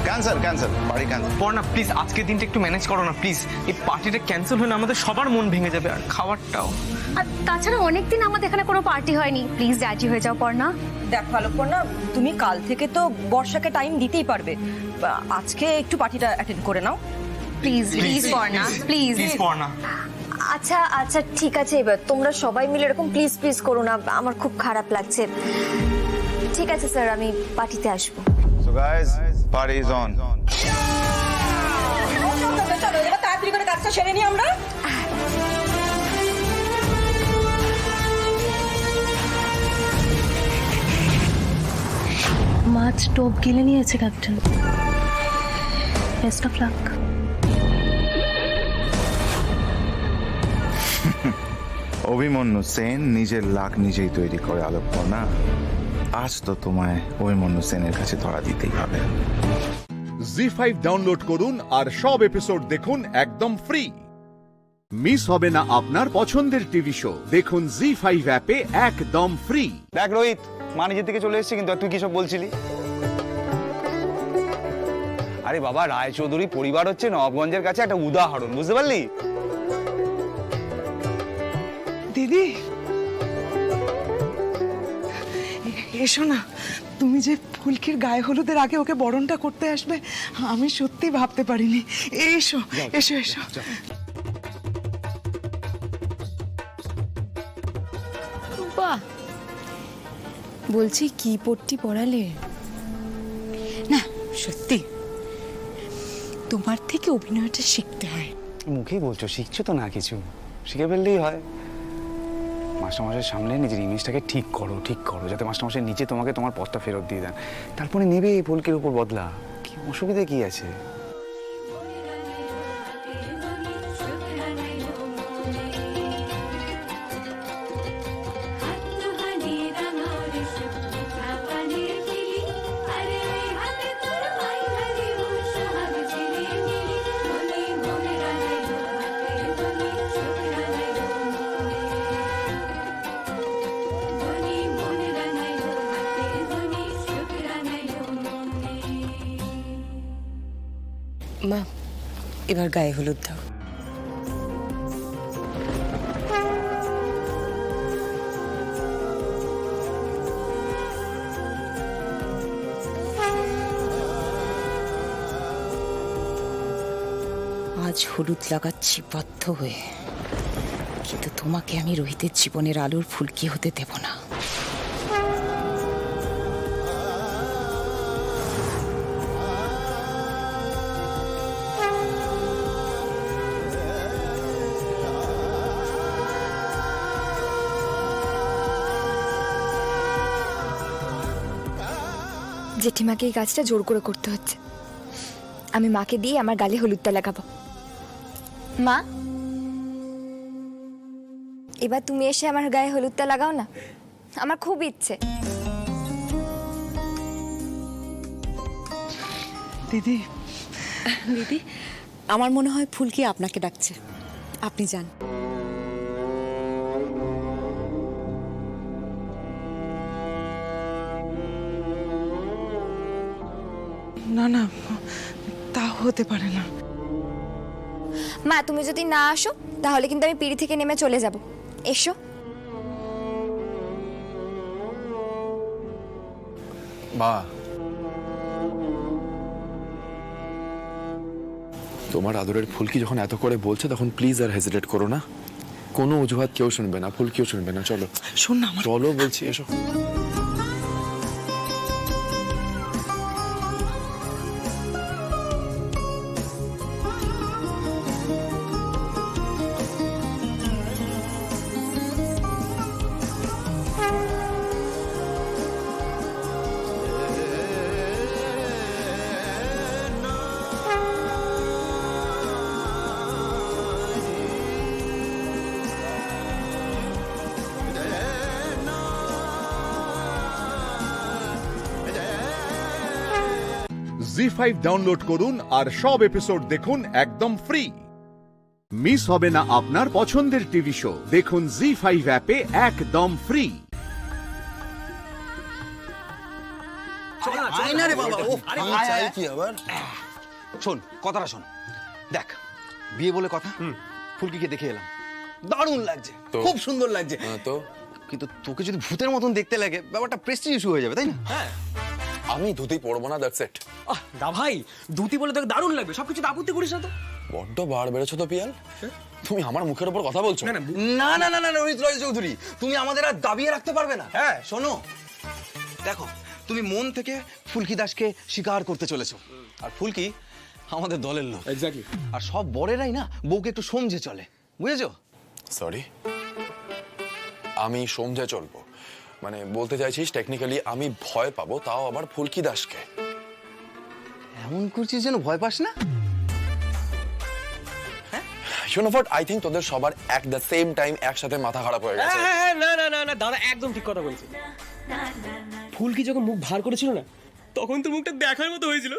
ক্যান্সেল ক্যান্সেল, বাড়ি ক্যান্সেল। পর্ণা প্লিজ, আজকের দিনটা একটু ম্যানেজ করো না প্লিজ। এই পার্টিটা ক্যান্সেল হলে আমাদের সবার মন ভেঙে যাবে, আর খাবারটাও। আর তাছাড়া অনেকদিন আমাদের এখানে কোনো পার্টি হয়নি, প্লিজ রাজি হয়ে যাও পর্ণা। দেখো আলোকপর্ণা, তুমি কাল থেকে তো বর্ষাকে টাইম দিতেই পারবে, আজকে একটু পার্টিটা অ্যাটেন্ড করে নাও please please Parna, please. Please Parna. আচ্ছা আচ্ছা ঠিক আছে, এবার তোমরা সবাই মিলে এরকম প্লিজ প্লিজ করো না, আমার খুব খারাপ লাগছে। ঠিক আছে স্যার, আমি পার্টিতে আসবো। So guys, party is on. চলো এবার তাড়াতাড়ি করে কাজটা সেরে নিই আমরা। মাছ টোপ গিলে নিয়েছে captain, best of luck. Abhimanyu Sen নিজের লাক নিজেই তৈরি করে আলোকপর্ণা। আজ তো তোমায় অভিমন্যু সেনের কাছে ধরা দিতেই হবে। জি5 ডাউনলোড করুন আর সব এপিসোড দেখুন একদম ফ্রি। মিস হবে না আপনার পছন্দের টিভি শো, দেখুন জি5 অ্যাপে একদম ফ্রি। দেখ রোহিত, মা নিজের থেকে চলে এসেছে, কিন্তু তুই কি সব বলছিলি? আরে বাবা, রায়চৌধুরী পরিবার হচ্ছে নবাবগঞ্জের কাছে একটা উদাহরণ, বুঝতে পারলি? দিদি, এসো না, তুমি যে ফুলকির গায়ে হলুদের আগে ওকে বরণটা করতে আসবে আমি সত্যি ভাবতে পারিনি। এসো এসো এসো। বাহ, বলছি কি পট্টি পড়ালে? না সত্যি তোমার থেকে অভিনয়টা শিখতে হয়। মুখেই বলছো, শিখছো তো না কিছু, শিখে ফেললেই হয়। মাস্টারমশাইয়ের সামনে নিজের ইমেজটাকে ঠিক করো যাতে মাস্টারমশাই নিচে তোমাকে তোমার পথটা ফেরত দিয়ে দেন। তারপরে নেবে এই ফুলকির উপর বদলা, কি অসুবিধা কি আছে? মা, এবার গায়ে হলুদ দাও। আজ হলুদ লাগাচ্ছি বাধ্য হয়ে, কিন্তু তোমাকে আমি রোহিতের জীবনের আলোর ফুলকি হতে দেব না। জেঠিমাকে এই কাজটা জোর করে করতে হচ্ছে। আমি মাকে দিয়ে আমার গালে হলুদটা লাগাবো। মা, এবার তুমি এসে আমার গায়ে হলুদটা লাগাও না, আমার খুব ইচ্ছে। দিদি, দিদি, আমার মনে হয় ফুলকি আপনাকে ডাকছে, আপনি যান। না না, তা হতে পারে না। মা, তুমি যদি না আসো তাহলে কিন্তু আমি পিঁড়ি থেকে নেমে চলে যাব। এসো। মা, তোমার আদরের ফুলকি যখন এত করে বলছে তখন প্লিজ আর হেজিটেট করো না। কোনো অজুহাত কেউ শুনবে না, ফুলকিও শুনবে না। চলো শোন না, চলো বলছি, এসো। জি5 ডাউনলোড করুন আর সব এপিসোড দেখুন একদম ফ্রি। মিস হবে না আপনার পছন্দের টিভি শো, দেখুন জি5 অ্যাপে একদম ফ্রি। শোন, কথাটা শোন। দেখ, বিয়ে বলে কথা, ফুলকিকে দেখে এলাম, দারুণ লাগছে, খুব সুন্দর লাগছে। তো কিন্তু তোকে যদি ভূতের মতন দেখতে লাগে ব্যাপারটা প্রেস্টিজ ইস্যু হয়ে যাবে, তাই না? আমি ধুতি পরবো না, দ্যাটস ইট। দা ভাই, ধুতি বলে তোকে দারুণ লাগবে, সবকিছু আপত্তি করিস না তো। বড্ড বার বেড়েছো তো পিয়াল, তুমি আমার মুখের উপর কথা বলছো। না না না না, রোহিত রয় চৌধুরী, তুমি আমাদের আর দাবিয়ে রাখতে পারবে না। হ্যাঁ শোনো, দেখো, তুমি মন থেকে ফুলকি দাসকে স্বীকার করতে চলেছো, আর ফুলকি আমাদের দলের লোক। এক্স্যাক্টলি। আর সব বরেরাই না বউকে একটু সমঝে চলে, বুঝেছো? সরি, আমি সমঝে চলবো মানে বলতে চাইছিস টেকনিক্যালি আমি ভয় পাবো, তাও আবার ফুলকি দাসকে? এমন করছিস যেন ভয় পাস না। You know what, I think তোদের সবার এট দ্য সেম টাইম একসাথে মাথা খারাপ হয়ে গেছে। না না না না, দাদা একদম ঠিক কথা বলছে। ফুলকি যখন মুখ ভার করেছিল না, তখন তোর মুখটা দেখার মতো হয়েছিল।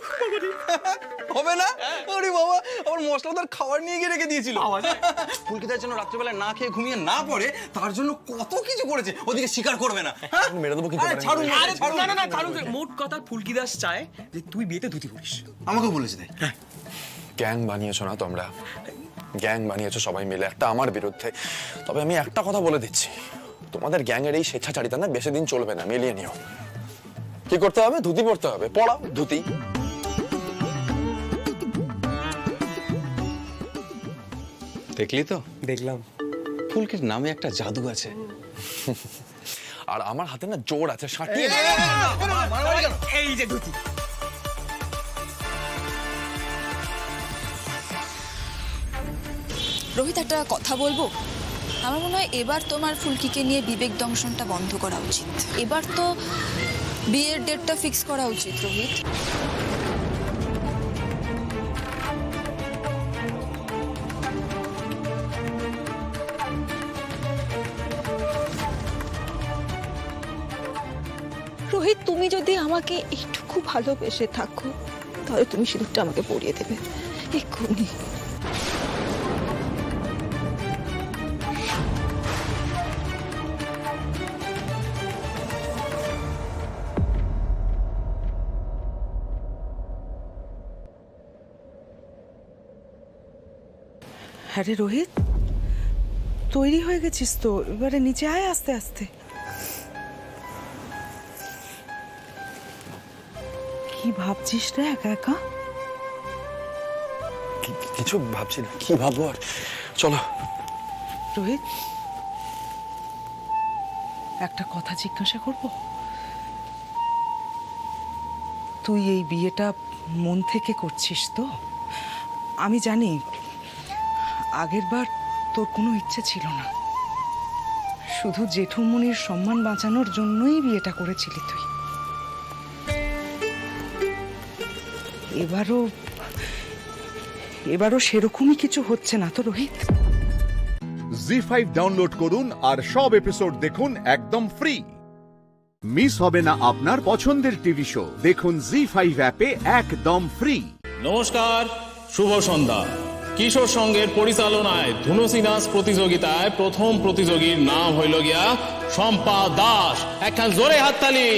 হবে না? আরে বাবা, আমার মশলাদার খাবার নিয়ে গিয়ে রেখে দিয়েছিল। ফুলকিদার জন্য রাত্রিবেলা না খেয়ে ঘুমিয়ে না পড়ে তার জন্য কত কিছু করেছে, ওদিকে স্বীকার করবে না। মেরে দেবো কিন্তু। না না না, কারণ মোট কথা ফুলকি দাস চায় যে তুই বিয়েতে ধুতি পরিস। আমাকেও বলেছে তাই। গ্যাং বানিয়েছো না তোমরা, গ্যাং বানিয়েছো সবাই মিলে একটা আমার বিরুদ্ধে। তবে আমি একটা কথা বলে দিচ্ছি, তোমাদের গ্যাংয়ের এই স্বেচ্ছাচারিতা না বেশি দিন চলবে না, মিলিয়ে নিও। কি করতে হবে? ধুতি পরতে হবে, পড়াও ধুতি। দেখলি তো? দেখলাম। ফুলকির নামে একটা জাদু আছে, আর আমার হাতে না জোর আছে। এই যে ধুতি। রোহিত, একটা কথা বলবো? আমার মনে হয় এবার তোমার ফুলকিকে নিয়ে বিবেক দংশনটা বন্ধ করা উচিত। এবার তো বিয়ের ডেটটা ফিক্স করা উচিত রোহিত। রোহিত, তুমি যদি আমাকে একটুকু ভালোবেসে থাকো তাহলে তুমি সিঁদুরটা আমাকে পরিয়ে দেবে এক্ষুনি। আরে রোহিত, তৈরি হয়ে গেছিস তো? এবারে নিচে আয় আস্তে আস্তে। কি ভাবছিস রে একা একা? কিছু ভাবছি না, কি ভাববো আর। চলো। রোহিত, একটা কথা জিজ্ঞাসা করব? তুই এই বিয়েটা মন থেকে করছিস তো? আমি জানি আগের বার তোর কোনো ইচ্ছে ছিল না, শুধু জেঠুমনির সম্মান বাঁচানোর জন্যই বিয়েটা করেছিলি তুই। এবারও সেরকমই কিছু হচ্ছে না তো রোহিত? জি5 ডাউনলোড করুন আর সব এপিসোড দেখুন একদম ফ্রি। মিস হবে না আপনার পছন্দের টিভি শো। দেখুন জি5 অ্যাপে একদম ফ্রি। নমস্কার, শুভ সন্ধ্যা। কিশোর সঙ্গের পরিচালনায় ধুনুসি নাচ প্রতিযোগিতায় প্রথম প্রতিযোগীর নাম হইল গিয়া শম্পা দাস। একখান জোরে হাততালি।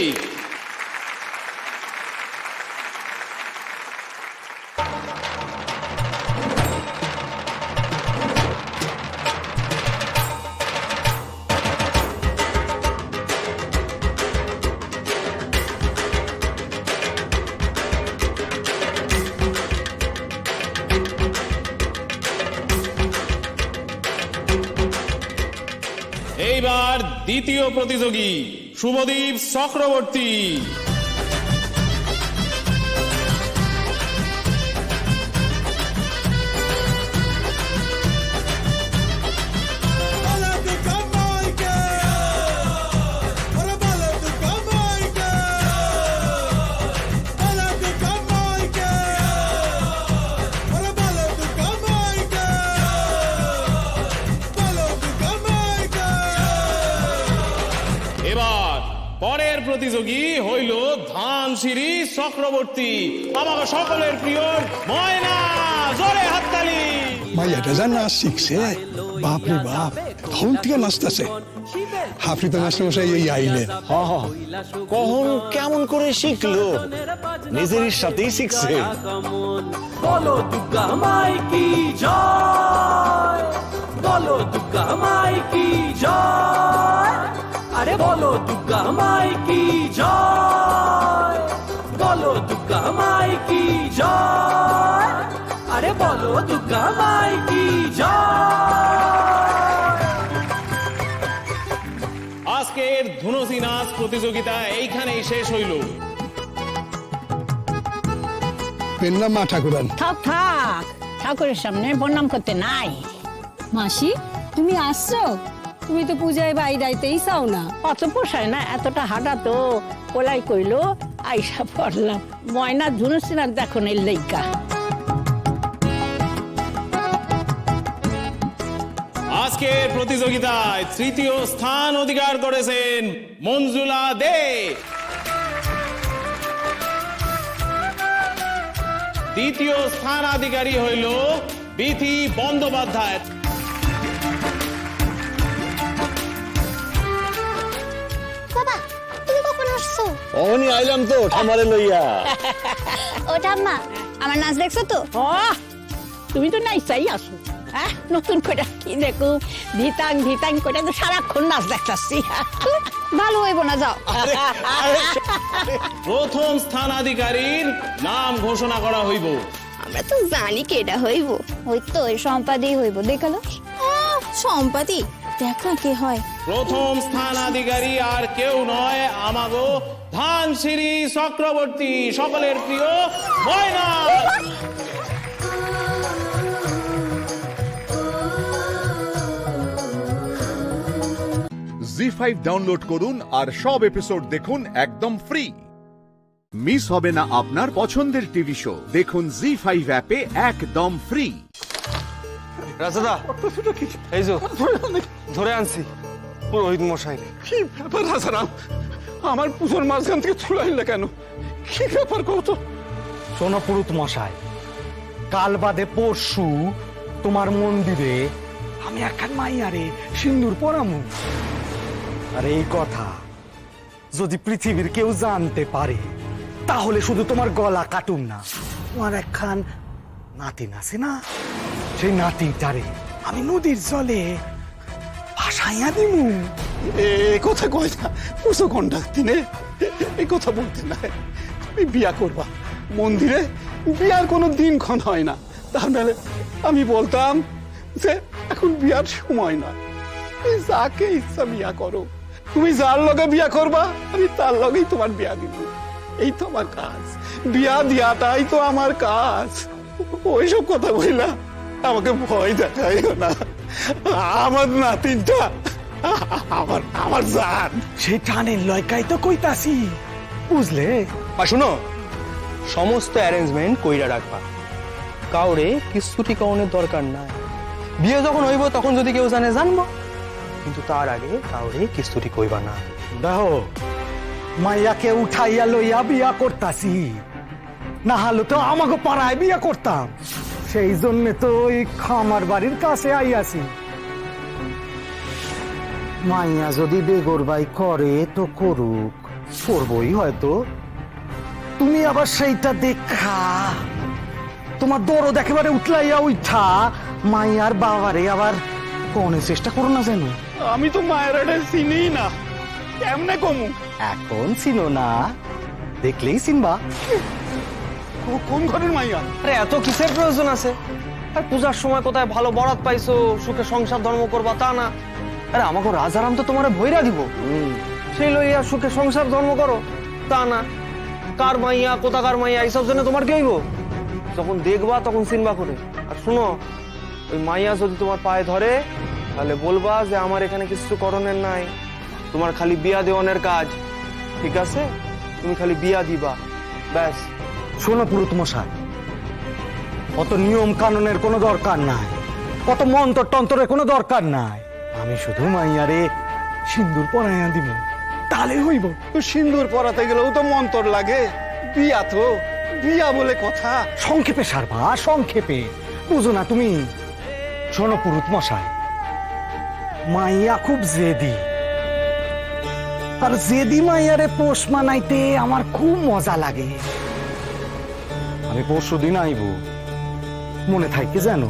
এইবার দ্বিতীয় প্রতিযোগী শুভদীপ চক্রবর্তী। এবার পরের প্রতিযোগী হইল ধানসিঁড়ি চক্রবর্তী, আমাকে সকলের প্রিয় ময়না। জোরে হাততালি। মাইয়াটা যা নাচ শিখছে, বাপরে বাপ, তখন থেকে নাচতেছে। হাফি তো মাস্টারমশাই এই আইলেন। কখন কেমন করে শিখলো? নিজের সাথেই শিখছে। বলো দুর্গা মাই কি জয়, বলো দুর্গা মাই কি জয়, আরে বলো দুর্গা মাই কি জয়, বলো দুর্গা মাই কি জয়, আরে বলো দুর্গা মাই কি জয়। আজকের ধুনুসি নাচ প্রতিযোগিতা এইখানেই শেষ হইল। পেন্না মা ঠাকুরান। থাক থাক, ঠাকুরের সামনে প্রণাম করতে নাই। মাসি, তুমি আসছো? তুমি তো পূজায় বাইরাইতেই চাও না। অত পোষায় না, এতটা হাঁটা তো ওলাই কইলো আইসা পড়লাম। ময়না ধুনুসি নাচ দেখো নেই লেগা। আজকের প্রতিযোগিতায় তৃতীয় স্থান অধিকার করেছেন মঞ্জুলা দে। দ্বিতীয় স্থানাধিকারী হইল বিথি বন্দ্যোপাধ্যায়। বাবা, তুমি কখন আসছো? অমনি আইলাম তো ঠামারে লইয়া। ও ঠাম্মা, আমার নাচ দেখছো তো? তুমি তো নাই চাই আসো। হ্যাঁ নতুন করে কি দেখো ধিতাং ধিতাং করে তো সারাক্ষণ নাচ দেখতাছি ভালো হইব না যাও প্রথম স্থানাধিকারীর নাম ঘোষণা করা হইব। আমরা তো জানি কেডা হইব ওই তো ওই সম্পাদি হইব দেখালো সম্পাদি দেখ না কে হয় প্রথম স্থানাধিকারী আর কেউ নয়, আমাগো ধানসিঁড়ি চক্রবর্তী, সকলের প্রিয় ময়না। জি5 ডাউনলোড করুন আর সব এপিসোড দেখুন একদম ফ্রি। মিস হবে না আপনার পছন্দের টিভি শো, দেখুন জি5 অ্যাপে একদম ফ্রি। রাজাদা এই যে ধরে আনছি পুরোহিত মশাই। কি ব্যাপার হাসারাম, আমার পুজোর মাঝখান থেকে ছুড়াইলে কেন? কি ব্যাপার কত? শোনো পুরুত মশাই, কাল বাদে পরশু তোমার মন্দিরে আমি একখান মাইয়ারে সিন্দুর পরামু। আর এই কথা যদি পৃথিবীর কেউ জানতে পারে তাহলে শুধু তোমার গলা কাটুম না, তোমার একখান নাতিন আছে না, সেই নাতিটারে আমি নদীর জলে ভাসাইয়া দিমু। এ কথা কয় না, পুজো কন্ডাক্ট দিনে এই কথা বলতে নাই। তুমি বিয়া করবা মন্দিরে, বিয়ার কোনো দিনক্ষণ হয় না। তার মানে আমি বলতাম যে এখন বিয়ার সময় নয়, তুমি যাকে ইচ্ছা বিয়া করো, তুমি যার লগে বিয়া করবা আমি তার লগেই তোমার বিয়া দিব। এই তো আমার কাজ, বিয়া দিয়াটাই তো আমার কাজ। ওইসব কথা বললা আমাকে ভয় দেখাইও না। আমার নাতিনটা আমার আমার জান, সেই টানের লয়কাই তো কইতাছি, বুঝলে? বা শুনো, সমস্ত অ্যারেঞ্জমেন্ট কইরা রাখবা, কাউরে কিছু ঠিকাউনের দরকার নাই। বিয়ে যখন হইব তখন যদি কেউ জানে জানবো, কিন্তু তার আগে কাউরে কিস্তুটি কইবা না। দেখো মাইয়াকে উঠাইয়া লইয়া বিয়া করতাছি, না হলে তো আমাকে পাড়ায় বিয়া করতাম। সেই জন্য তো ওই খামার বাড়ির কাছে আইয়াছি। মাইয়া যদি বেগরবাই করে তো করুক, করবই হয়তো। তুমি আবার সেইটা দেখা তোমার দরদ একেবারে উঠলাইয়া উঠা মাইয়ার বাবারে আবার কোনে চেষ্টা করো না যেন। আমি তো মায়ের চিনি না, কেমনে কমু? এখন চিনো না, দেখলেই চিনবা। কোন ঘরের মাইয়া? আরে এত কিসের প্রয়োজন আছে? আর পূজার সময় কোথায় ভালো বরাত পাইছো, সুখে সংসার ধর্ম করবা তা না। আরে আমাকে রাজারাম তো তোমারে ভৈরা দিব, সেই লইয়া সুখে সংসার ধর্ম করো তা না। কার মাইয়া কোথাকার মাইয়া এইসব জন্য তোমার কি হইব? যখন দেখবা তখন চিনবা করে। আর শুনো, ওই মাইয়া যদি তোমার পায়ে ধরে তাহলে বলবা যে আমার এখানে কিছু করণের নাই, তোমার খালি বিয়া দেওয়ানের কাজ, ঠিক আছে? তুমি খালি বিয়া দিবা, ব্যাস। শোনো পুরুত মশাই, অত নিয়ম কানুনের কোনো দরকার নাই, কত মন্ত্র টন্তরের কোনো দরকার নাই। আমি শুধু মাইয়ারে সিন্দুর পরাইয়া দিব, তাহলে হইব। তো সিন্দুর পরাতে গেলেও তো মন্তর লাগে, বিয়া তো বিয়া বলে কথা। সংক্ষেপে সারবা, সংক্ষেপে, বুঝো না তুমি? শোনো পুরুত মশাই, মাইয়া খুব জেদি, আর জেদি মাইয়ারে পোষ মানাইতে আমার খুব মজা লাগে। আমি পরশু দিন আইব, মনে থাকতে জানো?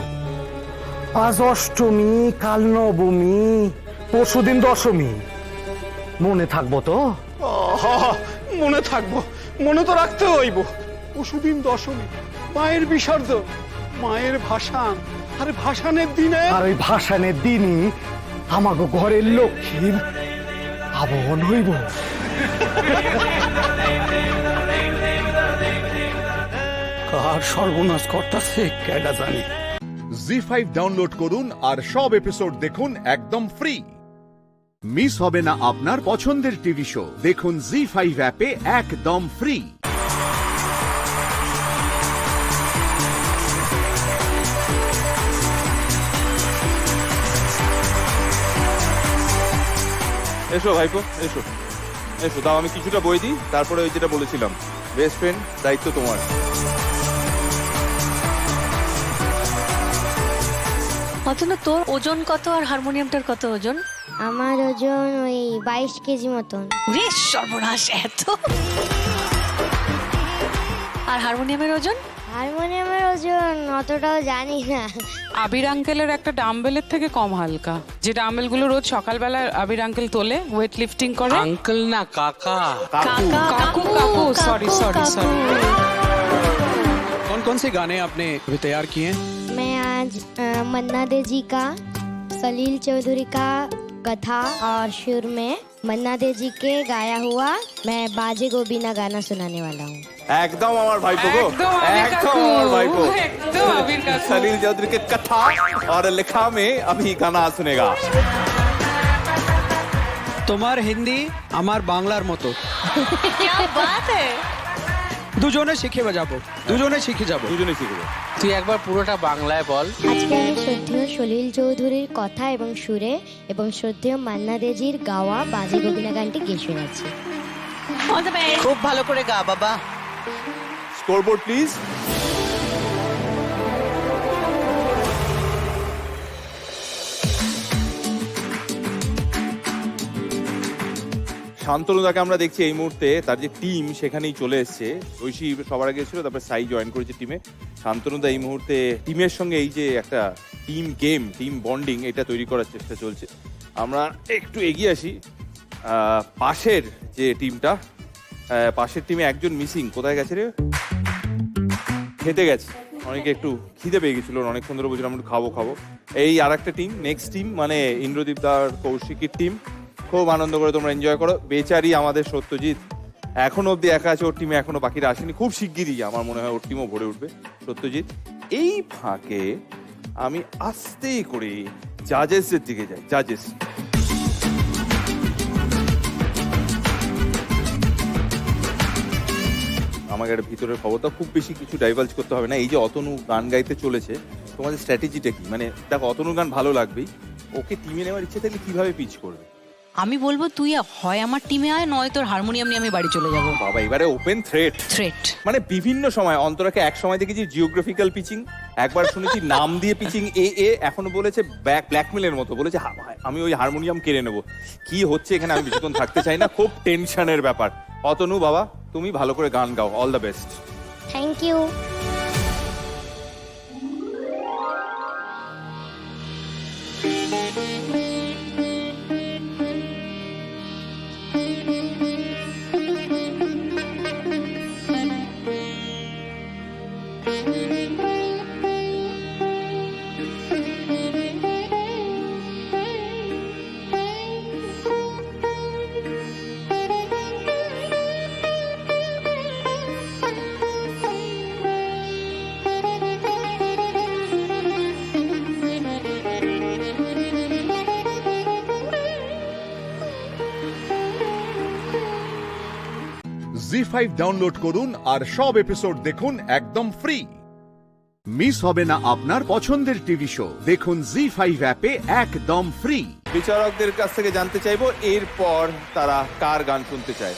আজ অষ্টমী, কাল নবমী, পরশু দিন দশমী, মনে থাকবো তো? মনে থাকবো, মনে তো রাখতে হইব। পরশুদিন দশমী, মায়ের বিসর্জন, মায়ের ভাসান, আর ভাসানের দিনে, আর ওই ভাসানের দিনই আমাগো ঘরের লক্ষ্মীর আবহন হইব। কার সর্বনাশ করতেছে কেডা জানে। জি5 ডাউনলোড করুন আর সব এপিসোড দেখুন একদম ফ্রি। মিস হবে না আপনার পছন্দের টিভি শো, দেখুন জি5 অ্যাপে একদম ফ্রি। এসো ভাইপো, এসো এসো, দাও আমি কিছুটা বই দিই, তারপরে ওই যেটা বলেছিলাম, বেস্ট ফ্রেন্ড, দায়িত্ব তোমার। অতনু, তোর ওজন কত আর হারমোনিয়ামটার কত ওজন? আমার ওজন ওই 22 কেজি মতন। রে সর্বনাশ, এত! আর হারমোনিয়ামের ওজন? হারমোনিয়ামের ওজন অতটাও জানি না। আবির আঙ্কেলের একটা ডাম্বেলের থেকে কম হালকা, যে ডাম্বেলগুলো রোজ সকালবেলা আবির আঙ্কেল তোলে, ওয়েট লিফটিং করে। আঙ্কেল না কাকা। কাকু কাকু, সরি সরি সরি। कौन कौन से गाने आपने अभी तैयार किए हैं? मैं आज मन्ना दे जी का, सलील चौधरी का कथा और सुर में मन्ना दे जी के गाया हुआ मैं बाजे को बिना गाना सुनाने वाला हूँ। একদম আমার ভাইপো গো, একদম আবির একদম কাকু, আমার ভাইপো। একদম আবির কাকু। सलील चौधरी के कथा और लिखा में अभी गाना सुनेगा। তোমার হিন্দি আমার বাংলার মতো, क्या बात है। দুজনে শিখে যাবো, দুজনে শিখে যাবো। তুই একবার পুরোটা বাংলায় বল। আজকে আমি শ্রদ্ধেয় সলিল চৌধুরীর কথা এবং সুরে এবং শ্রদ্ধেয় মান্না দেজির গাওয়া বাজে গোবিনা গানটি গেয়ে শোনাচ্ছি। খুব ভালো করে গা বাবা। Scoreboard please. শান্তনুদাকে আমরা দেখছি এই মুহূর্তে, তার যে টিম সেখানেই চলে এসছে। ঐশী সবার আগে ছিল, তারপর সাই জয়েন করেছে টিমে। শান্তনুদা এই মুহূর্তে টিমের সঙ্গে এই যে একটা টিম গেম, টিম বন্ডিং, এটা তৈরি করার চেষ্টা চলছে। আমরা একটু এগিয়ে আসি। পাশের যে টিমটা, পাশের টিমে একজন মিসিং, কোথায় গেছে রে? খেতে গেছে, অনেকে একটু খিদে পেয়ে গেছিল, অনেকক্ষণ ধরে বলছিলাম একটু খাবো খাবো। এই আর একটা টিম, নেক্সট টিম মানে ইন্দ্রদীপ দার কৌশিকীর টিম। খুব আনন্দ করে তোমরা এনজয় করো। বেচারি আমাদের সত্যজিৎ এখনো অব্দি একা আছে, ওর টিমে এখনো বাকিরা আসেনি। খুব শিগগিরই আমার মনে হয় ওর টিমও ভরে উঠবে সত্যজিৎ। এই ফাঁকে আমি আস্তে করে জাজেসের দিকে যাই। জাজেস, আমাকে একটা ভিতরের খবরটা খুব বেশি কিছু ডাইভালজ করতে হবে না। এই যে অতনু গান গাইতে চলেছে, তোমাদের স্ট্র্যাটেজিটা কি? মানে দেখো, অতনুর গান ভালো লাগবেই, ওকে টিমে নেওয়ার ইচ্ছে থাকলে কিভাবে পিচ করবে? আমি বলবো তুই হয় আমার টিমে আয়, নয় তোর হারমোনিয়াম নিয়ে আমি বাড়ি চলে যাবো। বাবা, এবারে ওপেন থ্রেট। মানে বিভিন্ন সময় অন্তরাকে এক সময় দেখেছি জিওগ্রাফিক্যাল পিচিং, একবার শুনেছি নাম দিয়ে পিচিং, এখনো বলেছে ব্ল্যাকমেলের মতো বলেছে আমি ওই হারমোনিয়াম কেড়ে নেবো। কি হচ্ছে এখানে আমি বেশিক্ষণ থাকতে চাই না, খুব টেনশনের ব্যাপার। অতনু বাবা, তুমি ভালো করে গান গাও, all the best. Thank you. ZEE5 download করুন আর সব এপিসোড দেখুন একদম ফ্রি। মিস হবে না আপনার পছন্দের টিভি শো, দেখুন জি5 অ্যাপে একদম ফ্রি। বিচারকদের কাছ থেকে জানতে চাইবো এরপর তারা কার গান শুনতে চায়।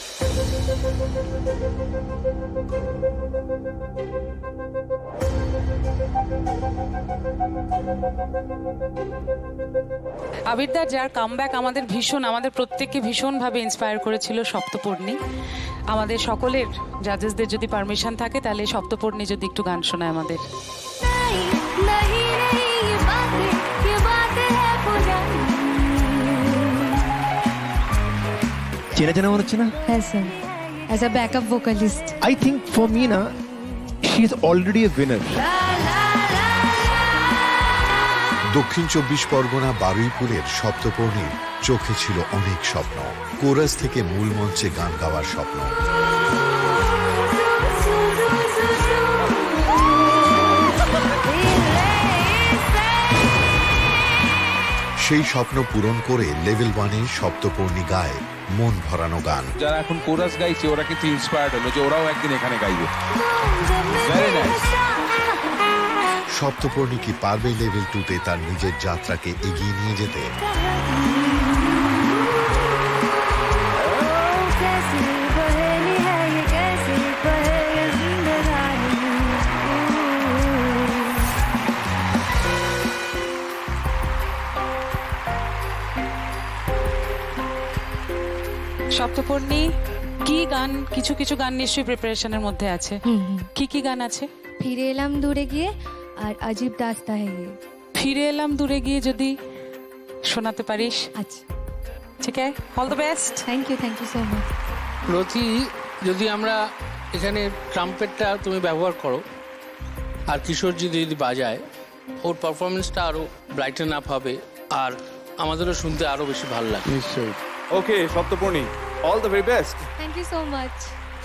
আবিরদার যার কামব্যাক আমাদের আমাদের প্রত্যেককে ভীষণভাবে ইন্সপায়ার করেছিল, সপ্তপর্ণী। আমাদের সকলের জাজেসদের যদি পারমিশন থাকে তাহলে সপ্তপর্ণী যদি একটু গান শোনায় আমাদের। চেনা চেনা মনে হচ্ছে না? হ্যাঁ sir, as a backup vocalist. I think for me না, she is already a winner. Dakshin 24 Pargana বারুইপুরের সপ্তপর্ণীর চোখে ছিল অনেক স্বপ্ন, কোরাস থেকে মূল মঞ্চে গান গাওয়ার স্বপ্ন। সেই স্বপ্ন পূরণ করে লেভেল 1-এ সপ্তপর্ণী গায় মন ভরানো গান। যারা এখন কোরাস গাইছে ওরা কিন্তু ইন্সপায়ার্ড হলো যে ওরাও একদিন এখানে গাইবে। Very nice. সপ্তপর্ণী কি পারবে লেভেল 2-তে তার নিজের যাত্রাকে এগিয়ে নিয়ে যেতে? সপ্তপর্ণী কি গান, কিছু কিছু গান নিশ্চয়ই প্রিপারেশনের মধ্যে আছে। কি কি গান আছে? ফিরে এলাম দূরে গিয়ে আর अजीब दास्ता है ये ফিরে এলাম দূরে গিয়ে যদি শোনাতে পারিস। আচ্ছা ঠিক আছে, all the best. Thank you so much. Rathi, যদি আমরা এখানে ট্রাম্পেটটা তুমি ব্যবহার করো আর কিশোরজি যদি বাজায়, ওর পারফরমেন্সটা আরো ব্রাইটেন আপ হবে আর আমাদেরও শুনতে আরো বেশি ভালো লাগে। নিশ্চয়ই। Okay Saptaparni, all the very best. Thank you so much.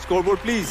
Scoreboard please.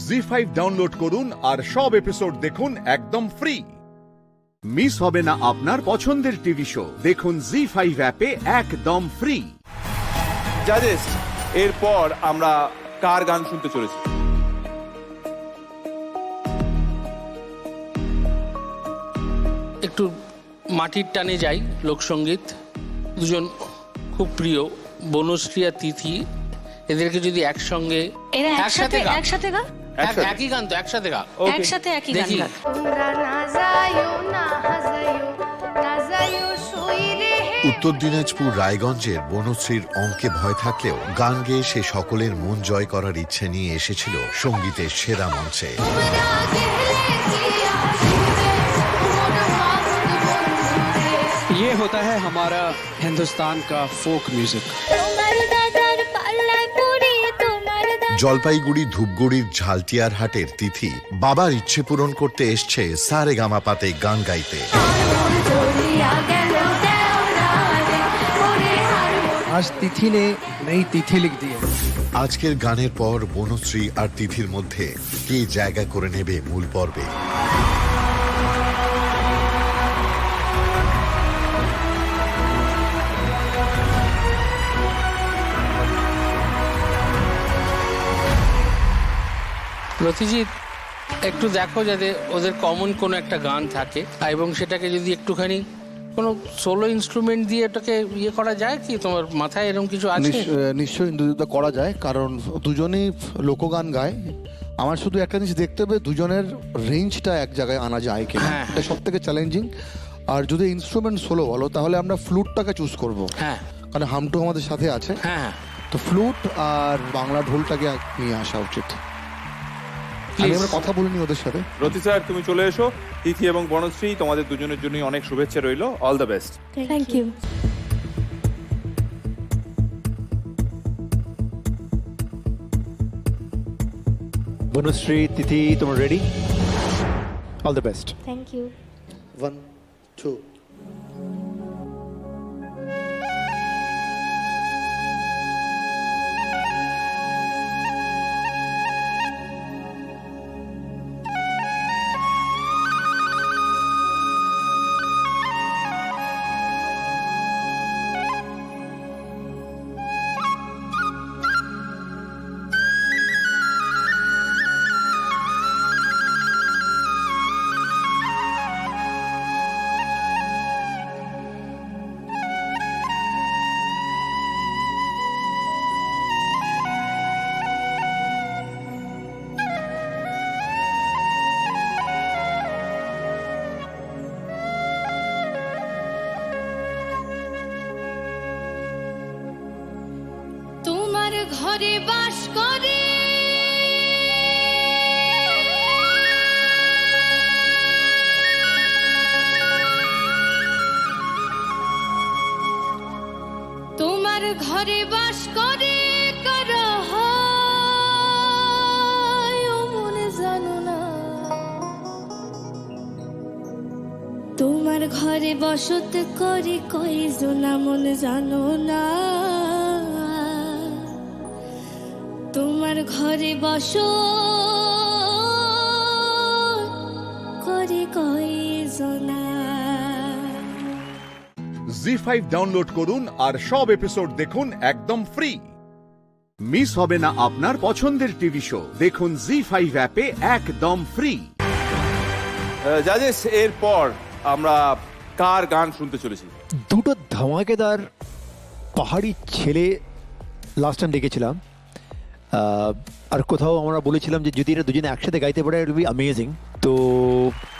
ZEE5 download করুন আর সব এপিসোড দেখুন একদম ফ্রি। মিস হবে না আপনার পছন্দের টিভি শো, দেখুন জি5 অ্যাপে একদম ফ্রি। জাজেস, এরপর আমরা কার গান শুনতে চলেছি? একটু মাটির টানে যাই, লোকসঙ্গীত। দুজন খুব প্রিয়, বনশ্রী আর তিথি, এদেরকে যদি একসঙ্গে এরা একসাথে গান, একসাথে গা একই গান তো, একসাথে গান, একসাথে একই গান দেখি। গান। উত্তর দিনাজপুর রায়গঞ্জের বনশ্রীর অঙ্কে ভয় থাকলেও গান গেয়ে সে সকলের মন জয় করার ইচ্ছে নিয়ে এসেছিল সঙ্গীতের সেরা মঞ্চে। ये होता है हमारा हिंदुस्तान का फोक म्यूजिक। জলপাইগুড়ি ধূপগুড়ির ঝালটিয়ার হাটের তিথি বাবার ইচ্ছে পূরণ করতে এসছে সারেগামাপাতে গান গাইতে। आज तिथि ने नई तिथि लिख दी है। আজকের গানের পর বনশ্রী আর তিথির মধ্যে কে জায়গা করে নেবে মূল পর্বে। রথিজিৎ, একটু দেখো যাতে ওদের কমন কোনো একটা গান থাকে, এবং সেটাকে যদি একটুখানি কোনো সোলো ইনস্ট্রুমেন্ট দিয়ে এটাকে ইয়ে করা যায় কি? তোমার মাথায় এরকম কিছু আছে? নিশ্চয়ই ইন্দুদা করা যায়, কারণ দুজনেই লোকগান গায়। আমার শুধু একটা জিনিস দেখতে হবে দুজনের রেঞ্জটা এক জায়গায় আনা যায় কিনা, এটা সব থেকে চ্যালেঞ্জিং। আর যদি ইনস্ট্রুমেন্ট সোলো বলো তাহলে আমরা ফ্লুটটাকে চুজ করবো, কারণ হামটু আমাদের সাথে আছে। তো ফ্লুট আর বাংলা ঢোলটাকে নিয়ে আসা উচিত। আমরা কথা বলিনি ওদের সাথে। রথি স্যার, তুমি চলে এসো। তিথি এবং বনশ্রী, তোমাদের দুজনের জন্যই অনেক শুভেচ্ছা রইল। All the best. Thank you. Banashree, Tithi, তোমরা ready? All the best. Thank you. 1 2 ও ঘরে বাস করে তোমার ঘরে বাস করে কারো হয় ও মনে জানো না তোমার ঘরে বসত করে কয়জনা মনে জানো না তোমার ঘরে বসত করে কয়জনা। জি5 ডাউনলোড করুন আর সব এপিসোড দেখুন একদম ফ্রি। মিস হবে না আপনার পছন্দের টিভি শো, দেখুন জি5 অ্যাপে একদম ফ্রি। জাজেস, এরপর আমরা কার গান শুনতে চলেছি? দুটো ধামাকেদার পাহাড়ি ছেলে লাস্ট টাইম দেখেছিলাম, আর কোথাও আমরা বলেছিলাম যে যদি এরা দুজনে একসাথে গাইতে পারে ইট উইল বি অ্যামেজিং। তো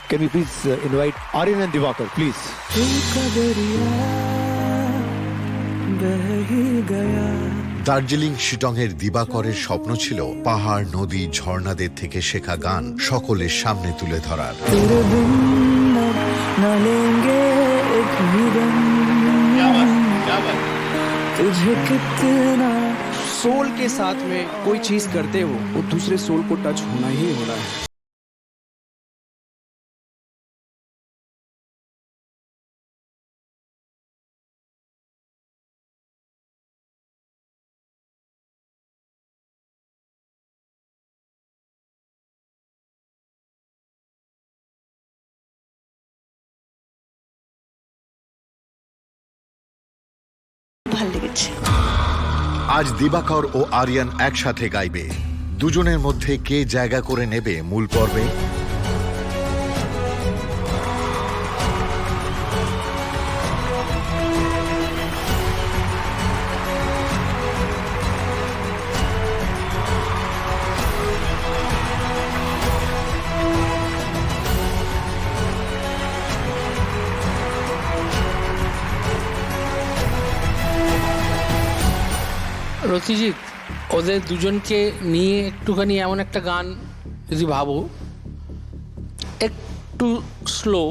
can you please invite Aryan and Dibakar please. Darjeeling শিটংয়ের দিবাকরের স্বপ্ন ছিল পাহাড়, নদী, ঝর্ণাদের থেকে শেখা গান সকলের সামনে তুলে ধরার। तुझे कितना सोल के साथ में कोई चीज करते हो वो दूसरे सोल को टच होना ही होना है। ভাল লেগেছে। আজ দিবাকর ও আরিয়ান একসাথে গাইবে। দুজনের মধ্যে কে জায়গা করে নেবে মূল পর্বে? রতিজিৎ, ওদের দুজনকে নিয়ে একটুখানি এমন একটা গান যদি ভাবো, একটু স্লো,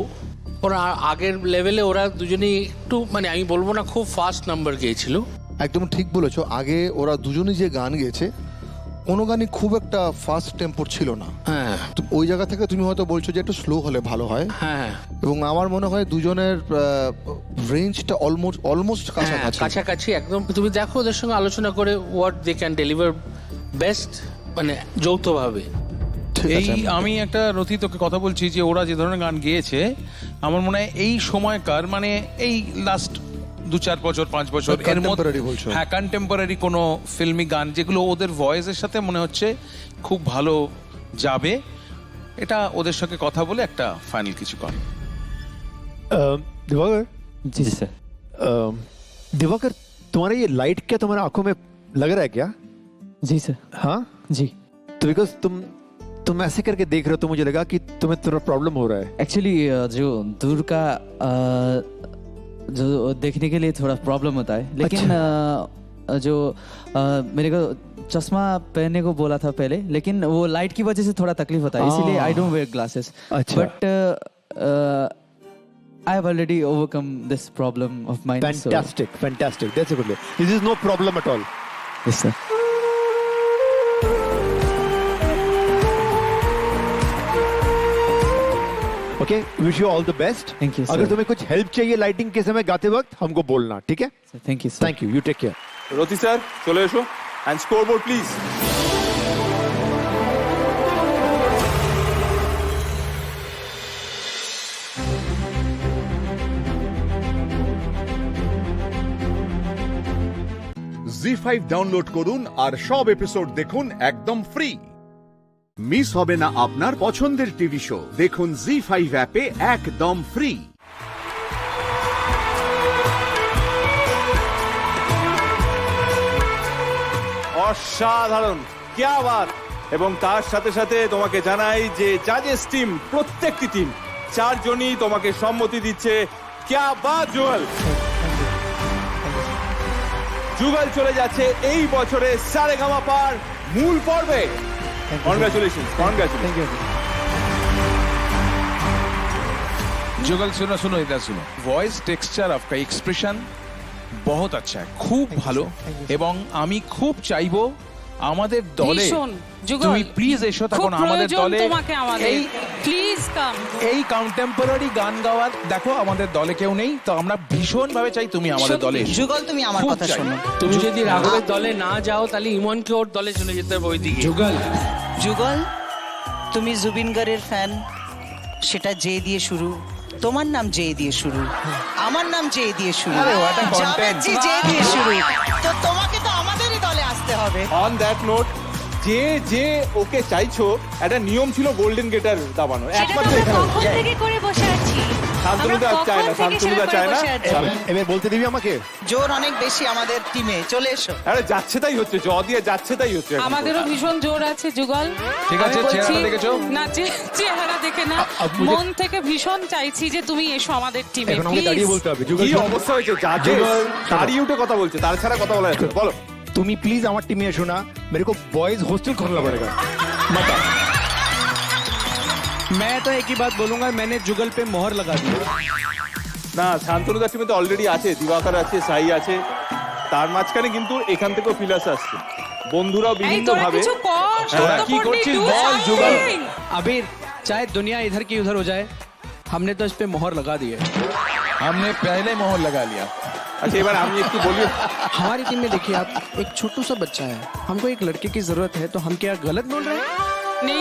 ওরা আগের লেভেলে ওরা দুজনেই একটু, মানে আমি বলবো না খুব ফাস্ট নাম্বার গেয়েছিল। একদম ঠিক বলেছো। আগে ওরা দুজনেই যে গান গেয়েছে কোনো গানই খুব একটা ফাস্ট টেম্পোর ছিল না। হ্যাঁ, ওই জায়গা থেকে তুমি হয়তো বলছো যে একটু স্লো হলে ভালো হয়। হ্যাঁ, এবং আমার মনে হয় দুজনের রেঞ্জটা অলমোস্ট কাছাকাছি একদম। তুমি দেখো ওদের সঙ্গে আলোচনা করে what they can deliver best, মানে যৌথভাবে। এই আমি একটা রথি তোকে কথা বলছি যে ওরা যে ধরনের গান গেয়েছে, আমার মনে হয় এই সময়কার, মানে এই লাস্ট 2-4 বছর 5 বছর এর মধ্যে, হ্যাঁ, কন্টেম্পোরারি কোনো ফিল্মি গান যেগুলো ওদের ভয়েসের সাথে মনে হচ্ছে খুব ভালো যাবে। এটা ওদের সঙ্গে কথা বলে একটা ফাইনাল কিছু কর। दिवाकर जी सर। दिवाकर, तुम्हारा ये लाइट क्या तुम्हारे आंखों में लग रहा है क्या? जी सर। हाँ जी। तो बिकॉज तुम ऐसे करके देख रहे हो तो मुझे लगा कि तुम्हें थोड़ा प्रॉब्लम हो रहा है। एक्चुअली जो दूर का जो देखने के लिए थोड़ा प्रॉब्लम होता है, लेकिन जो मेरे को चश्मा पहनने को बोला था पहले, लेकिन वो लाइट की वजह से थोड़ा तकलीफ होता है, इसीलिए I don't wear glasses. But I have already overcome this problem of mine. Fantastic, fantastic. That's a good way. This is no problem at all. Yes, sir. Okay, wish you all the best. Thank you, sir. अगर तुम्हें कुछ हेल्प चाहिए लाइटिंग के समय गाते वक्त हमको बोलना, ठीक है? Thank you, sir. Thank you. You take care. রতি স্যার চলে এসো, and scoreboard please. ZEE5 download করুন আর সব এপিসোড দেখুন একদম ফ্রি। মিস হবে না আপনার পছন্দের টিভি শো, দেখুন জি5 অ্যাপে একদম ফ্রি। অসাধারণ, क्या बात। এবং তার সাথে সাথে তোমাকে জানাই যে জাজেস টিম, প্রত্যেকটি টিম 4 জনই তোমাকে সম্মতি দিচ্ছে। क्या बात জুয়েল। যুগল চলে যাচ্ছে এই বছরে সারেগামাপার মূল পর্বে। Congratulation, congratulation. जुगल सुनो इधर सुनो। वॉइस टेक्सचार आपका एक्सप्रेशन बहुत अच्छा है, খুব ভালো। এবং আমি খুব চাইবো আমাদের দলে ভীষণ, যুগল, তুমি প্লিজ এসো, তখন খুব আমাদের প্রয়োজন দলে তোমাকে আমাদের। এই প্লিজ কাম। এই কন্টেম্পোরারি গান গাওয়ার দেখো আমাদের দলে কেউ নেই, তো আমরা ভীষণ ভাবে চাই তুমি আমাদের দলে এসো। যুগল তুমি আমার খুব কথা চাই। শোনো। তুমি যদি রাঘবের দলে না যাও তাহলে ইমনকে ওর দলে চলে যেতে হবে ওইদিকে। যুগল তুমি জুবিন গারের ফ্যান, সেটা জে দিয়ে শুরু, তোমার নাম জে দিয়ে শুরু, আমার নাম জে দিয়ে শুরু, আরে, what a content! জাভেদজি জে দিয়ে শুরু, তো তোমাকে তো আমাদেরই দলে আসতে হবে। অন দ্যাট নোট, যে ওকে চাইছো, একটা নিয়ম ছিল গোল্ডেন গেটার দাবানো, একমাত্র এখানে করে বসে আছি। শান্তনুদা চায় না, শান্তনুদা চায় না। এবার বলতে দিবি আমাকে? জোর অনেক বেশি আমাদের টিমে, চলে এসো। আরে যাচ্ছে তাই হচ্ছে, জ দিয়ে যাচ্ছে তাই হচ্ছে এখন তো। আমাদেরও ভীষণ জোর আছে যুগল। ঠিক আছে, আমি বলছি- চেহারা দেখেছো? না, চেহারা দেখে না, মন থেকে ভীষণ চাইছি যে তুমি এসো আমাদের টিমে। এখন আমাকে দাঁড়িয়ে বলতে হবে। কি অবস্থা হয়েছে, দাঁড়িয়ে উঠে কথা বলছে, তার ছাড়া কথা বলা যাচ্ছে না। বলো। তুমি প্লিজ আমার টিমে এসো না, मेरे को बॉयज हॉस्टल खोलना पड़ेगा। मैं तो एक ही बात बोलूंगा, मैंने जुगल पे मोहर लगा दी। না, শান্তনুদার টিমে তো অলরেডি আছে, দিবাকর আছে, সাই আছে, তার মাঝখানে কিন্তু এখান থেকেও ফিলাস আসছে, বন্ধুরাও বিভিন্ন ভাবে। কি করছিস বল যুগল? अबीर चाहे दुनिया इधर की उधर हो जाए, हमने तो इस पे मोहर लगा दी है। हमने पहले मोहर लगा लिया। अच्छा, এবার আমি একটু বলি। हमारी टीम में देखिए आप, एक छोटू सा बच्चा है, हमको एक लड़के की जरूरत है, तो हम क्या गलत बोल रहे हैं?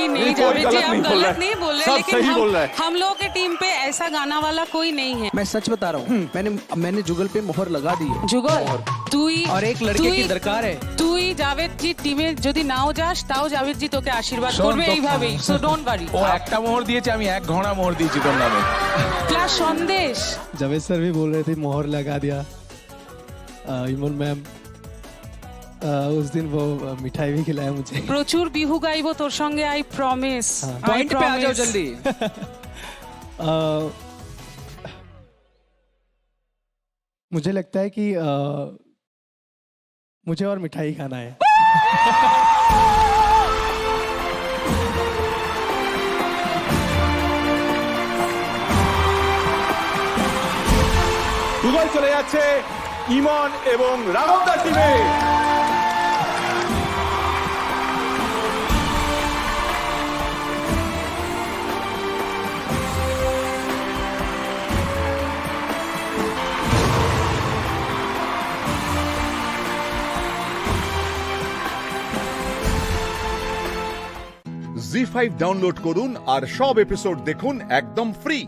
नहीं जावेद जी, हम गलत नहीं बोल रहे, सब लेकिन सही बोल रहा है। हम लोगों के टीम पे ऐसा गाना वाला कोई नहीं है। मैं सच बता रहा हूँ, मैंने जुगल पे मोहर लगा दी है। যুগল তুই और एक लड़के की दरकार है। তুই জাভেদ জি টিমে যদি নাও যাস তাও জাভেদ জি তোকে আশীর্বাদ শোন, করবে তো- এইভাবেই, সো ডোন্ট ওয়ারি। ও একটা মোহর দিয়েছে, আমি এক ঘোড়া মোহর দিয়েছি তোর নামে। প্লাস সন্দেশ। जावेद सर भी बोल रहे थे मोहर लगा दिया। इमन मैम उस दिन वो मिठाई भी खिलाया मुझे। প্রচুর বিহু গাইবো তোর সঙ্গে, আই প্রমিস। पॉइंट पे आ जाओ जल्दी। मुझे लगता है कि मुझे और मिठाई खाना है। যুগল চলে যাচ্ছে ইমন এবং রাঘবদার টিমে। জি5 ডাউনলোড করুন আর সব এপিসোড দেখুন একদম ফ্রি।